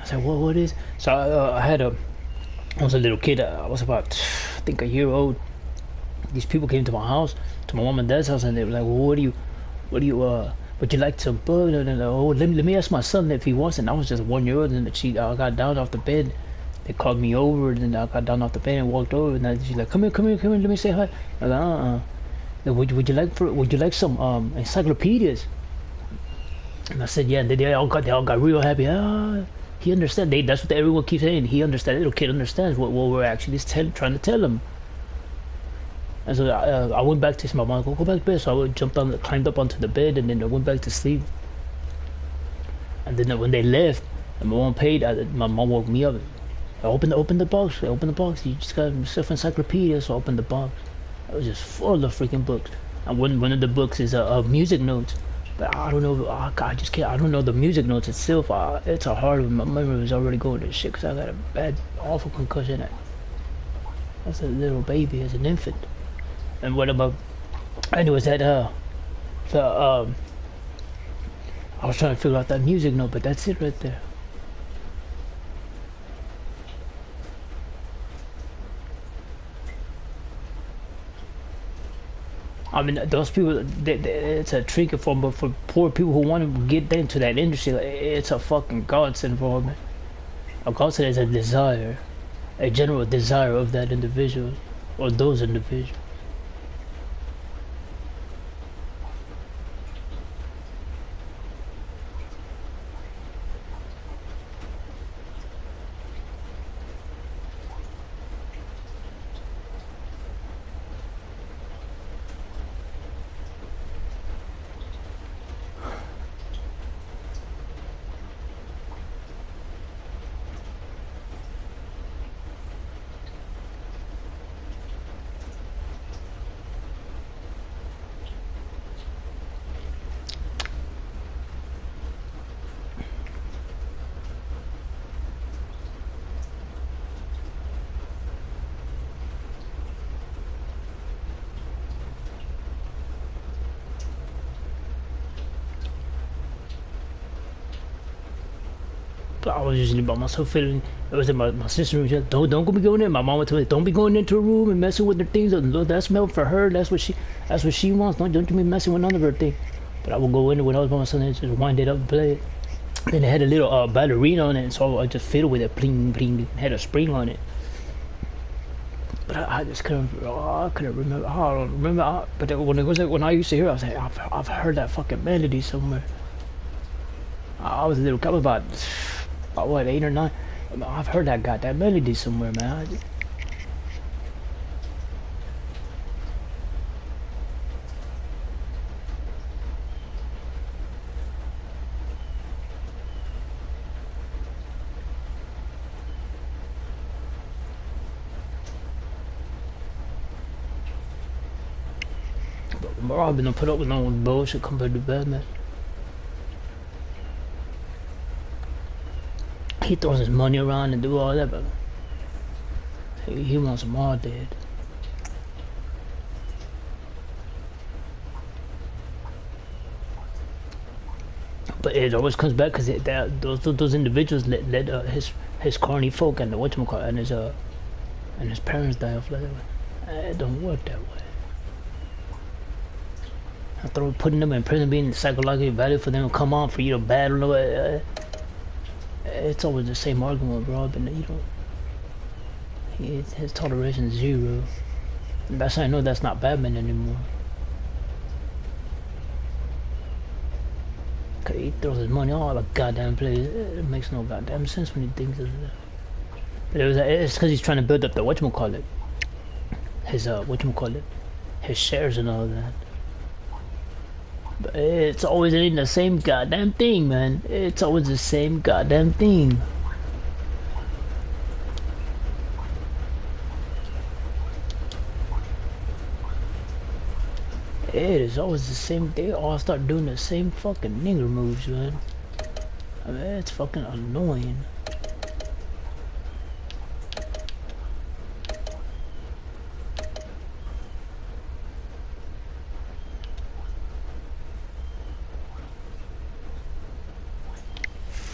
was like, what is? So I was a little kid. I was about, I think, a year old. These people came to my house, to my mom and dad's house, and they were like, well, would you like some bug? And oh, let me ask my son if he wants it. And I was just 1 year old, and I got down off the bed. They called me over, and then I got down off the bed and walked over, and she's like, come here, let me say hi. I was like, would you like some encyclopedias? And I said, yeah. And they all got real happy. He understands. That's what everyone keeps saying. He understands. Little kid understands what we're actually trying to tell him. And so I went back to my mom. Go back to bed. So I jumped on, climbed up onto the bed, and then I went back to sleep. And then when they left, and my mom paid, my mom woke me up. I opened the box. You just got yourself encyclopedia. So I opened the box. It was just full of freaking books. And one of the books is music notes. But I don't know. I just can't. I don't know the music notes itself. It's a hard one. My memory was already going to shit because I got a bad, awful concussion. As a little baby, as an infant. And what about? I knew it was that I was trying to figure out that music note, but that's it right there. I mean, those people, it's a trinket for them, but for poor people who want to get into that industry, it's a fucking godsend for them. A godsend is a desire, a general desire of that individual, or those individuals. I was usually by myself feeling. It was in my sister's room. She said, don't be going in. My mom would tell me, don't be going into her room and messing with her things. That's meant for her. That's what she wants. Don't you be messing with none of her things. But I would go in when I was by myself and just wind it up and play it. Then it had a little ballerina on it, so I just fiddle with it, bling bling. It had a spring on it. But I just couldn't. I couldn't remember. I don't remember. But when I used to hear it, I was like, I've heard that fucking melody somewhere. I was a little. I was about what, 8 or 9? I've heard that melody somewhere, man. But Robin don't put up with no bullshit compared to Batman. He throws his money around and do all that, but he wants them all dead. But it always comes back because those individuals let his corny folk and the whatchamacallit and his parents die off that way. It don't work that way. After putting them in prison, being psychologically valid for them to come on for you to battle it. It's always the same argument, bro. But you don't. His toleration is 0. And that's how I know that's not Batman anymore. he throws his money all the goddamn place. It makes no goddamn sense when he thinks of that. But it's because he's trying to build up the whatchamacallit. His whatchamacallit, his shares and all that. But it's always ain't the same goddamn thing, man. It's always the same goddamn thing. It is always the same. They all start doing the same fucking nigger moves, man. I mean, it's fucking annoying.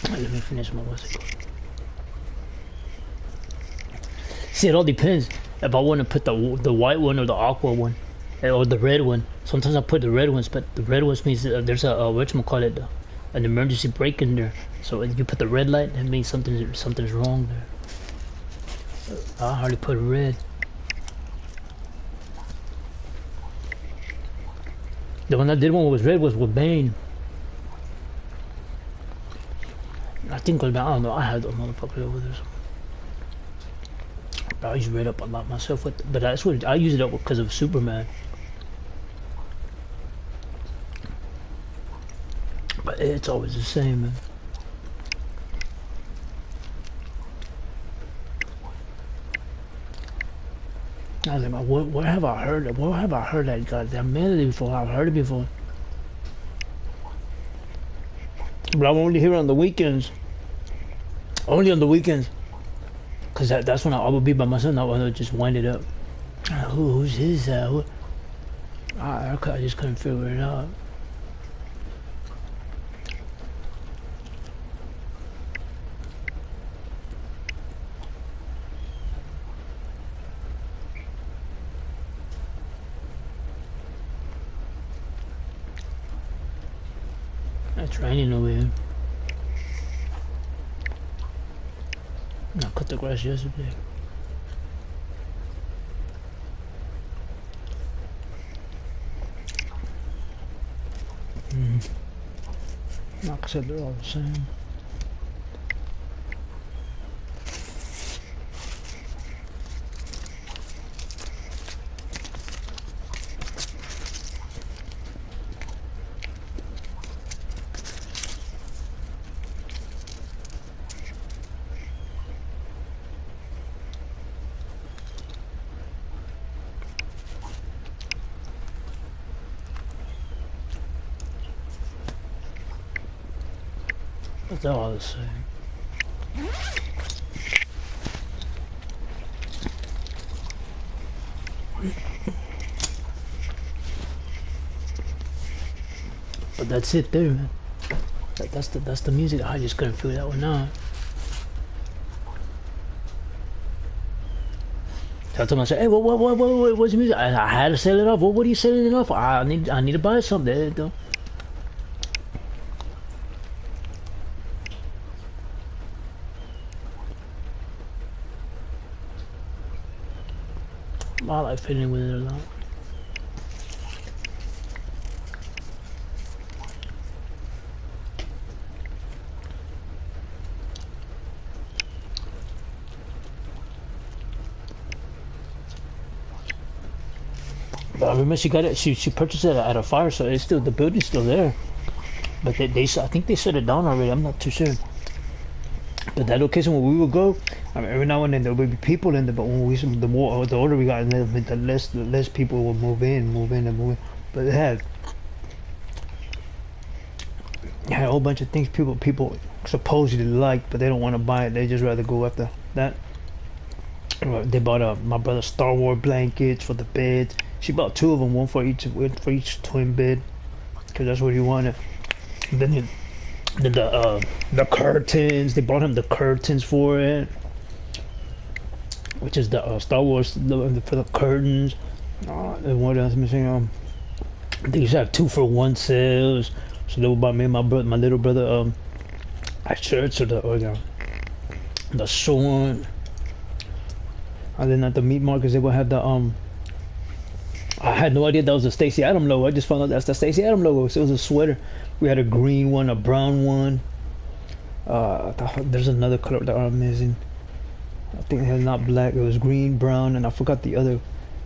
Let me finish my what's it called? See, it all depends if I want to put the white one or the aqua one or the red one. Sometimes I put the red ones, but the red ones means there's a whatchamacallit, an emergency brake in there. So if you put the red light, that means something's wrong there. I hardly put red. The one I did one was red was with Bane. I think I don't know. I had a motherfucker over there. I use red up a lot myself with, but that's what I use it up because of Superman. But it's always the same, man. I was like, where have I heard it? Where have I heard that goddamn melody before? I've heard it before. But I'm only here on the weekends. Only on the weekends. Cause that's when I will be by myself. I want to just wind it up. Who's his? I just couldn't figure it out. It's raining over here. I cut the grass yesterday. Like I said, they're all the same. They're all the same. But that's it there, man. That's the music. I just couldn't figure that one out. So I told myself, hey, what's the music? I had to sell it off. What are you selling it off for? I need to buy something. Though. I like fiddling with it a lot. But I remember she got it. She purchased it at a fire, so it's still the building's still there. But they I think they shut it down already. I'm not too sure. But that location where we would go, I mean, every now and then there would be people in there. But when the older we got, the less people would move in. But it had a whole bunch of things people supposedly like, but they don't want to buy it. They just rather go after that. They bought my brother Star Wars blankets for the bed. She bought 2 of them, one for each twin bed, because that's what he wanted. And then the curtains. They bought him the curtains for it, which is the Star Wars for the curtains. And what else missing? They used to have 2-for-1 sales, so they would buy me and my little brother shirts or the sword. And then at the meat markets they would have the I had no idea that was a Stacey Adams logo. I just found out that's the Stacey Adams logo. So it was a sweater. We had a green one, a brown one. There's another color that I'm missing. I think it was not black. It was green, brown, and I forgot the other.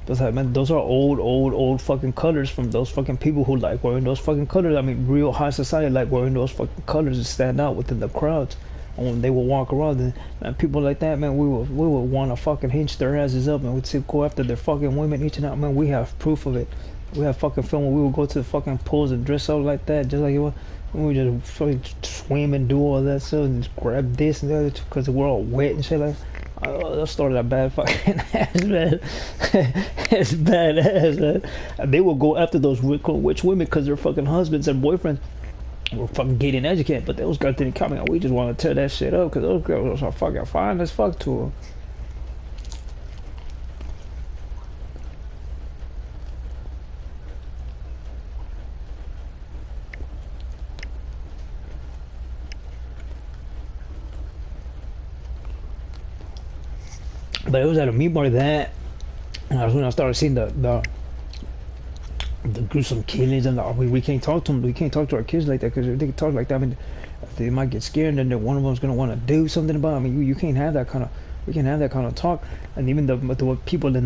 Those are old fucking colors from those fucking people who like wearing those fucking colors. I mean, real high society like wearing those fucking colors to stand out within the crowds. And when they would walk around, and people like that, man, we would want to fucking hinge their asses up, and we'd say go after their fucking women each and out. Man, we have proof of it. We have fucking film where we would go to the fucking pools and dress up like that, just like it was. We would just fucking swim and do all that stuff and just grab this and the other because we're all wet and shit like. Oh, that started a bad fucking ass, man. It's badass, man. And they will go after those rich women because their fucking husbands and boyfriends were fucking getting educated, but those girls didn't come in. We just want to tear that shit up because those girls are fucking fine as fuck to them. But it was at a meat bar that, and that's when I started seeing the gruesome killings, and we can't talk to them. We can't talk to our kids like that because if they can talk like that, I mean, they might get scared, and then one of them's gonna want to do something about it. I mean, you can't have that kind of. We can't have that kind of talk. And even the people in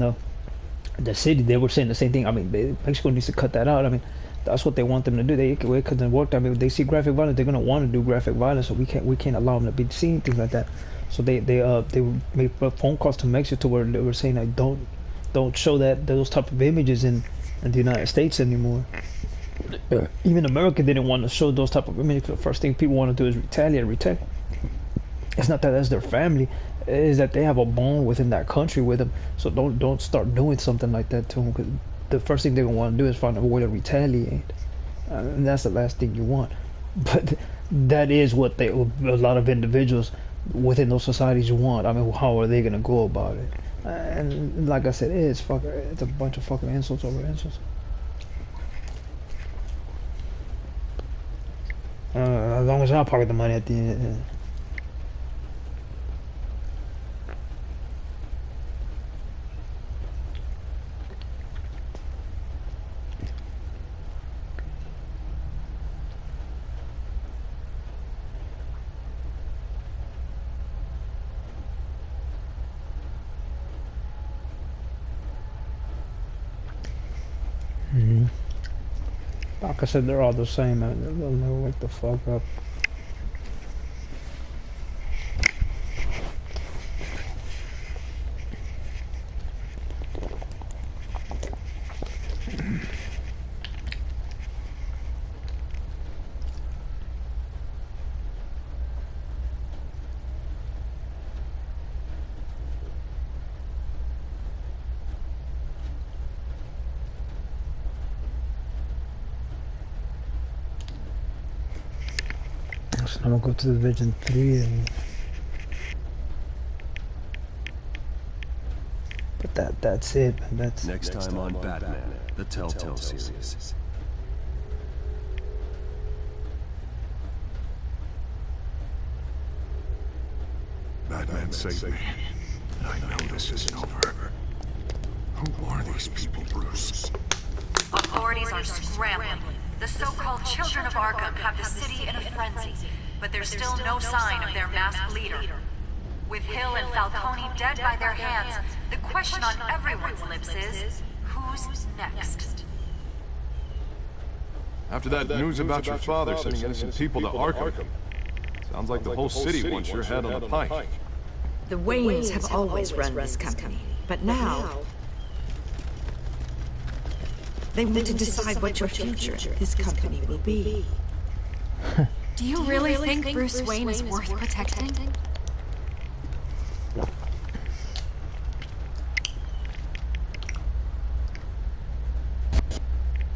the city, they were saying the same thing. I mean, Mexico needs to cut that out. I mean, that's what they want them to do. It couldn't work. I mean, if they see graphic violence, they're gonna want to do graphic violence. So we can't allow them to be seeing things like that. So they made phone calls to Mexico to where they were saying like don't show those type of images in the United States anymore. Even America didn't want to show those type of images. The first thing people want to do is retaliate. It's not that that's their family; it is that they have a bond within that country with them. So don't start doing something like that to them, because the first thing they're gonna want to do is find a way to retaliate, and that's the last thing you want. But that is what a lot of individuals within those societies want. I mean, how are they gonna go about it? And like I said, it's a bunch of fucking insults over insults. As long as I pocket the money at the end. Like I said, they're all the same, man. They'll never wake the fuck up. So I'm gonna go to the Division 3 and... But that's it, man. That's... Next time on Batman, the Telltale series. Batman saved me. I know this isn't over. Who are these people, Bruce? Authorities are scrambling. The so-called Children of Arkham have the city in a frenzy, but there's still no sign of their masked leader. With Hill and Falcone dead by their hands, the question on everyone's lips is, who's next? After that news about your father sending innocent people to Arkham, sounds like the whole city wants your head on a pike. The Waynes have always run this company, but now they want to decide what your future of this company will be. Do you really think Bruce Wayne is worth protecting?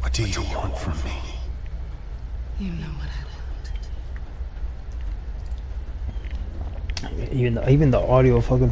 What do you want from me? You know what I want. Even the audio fucking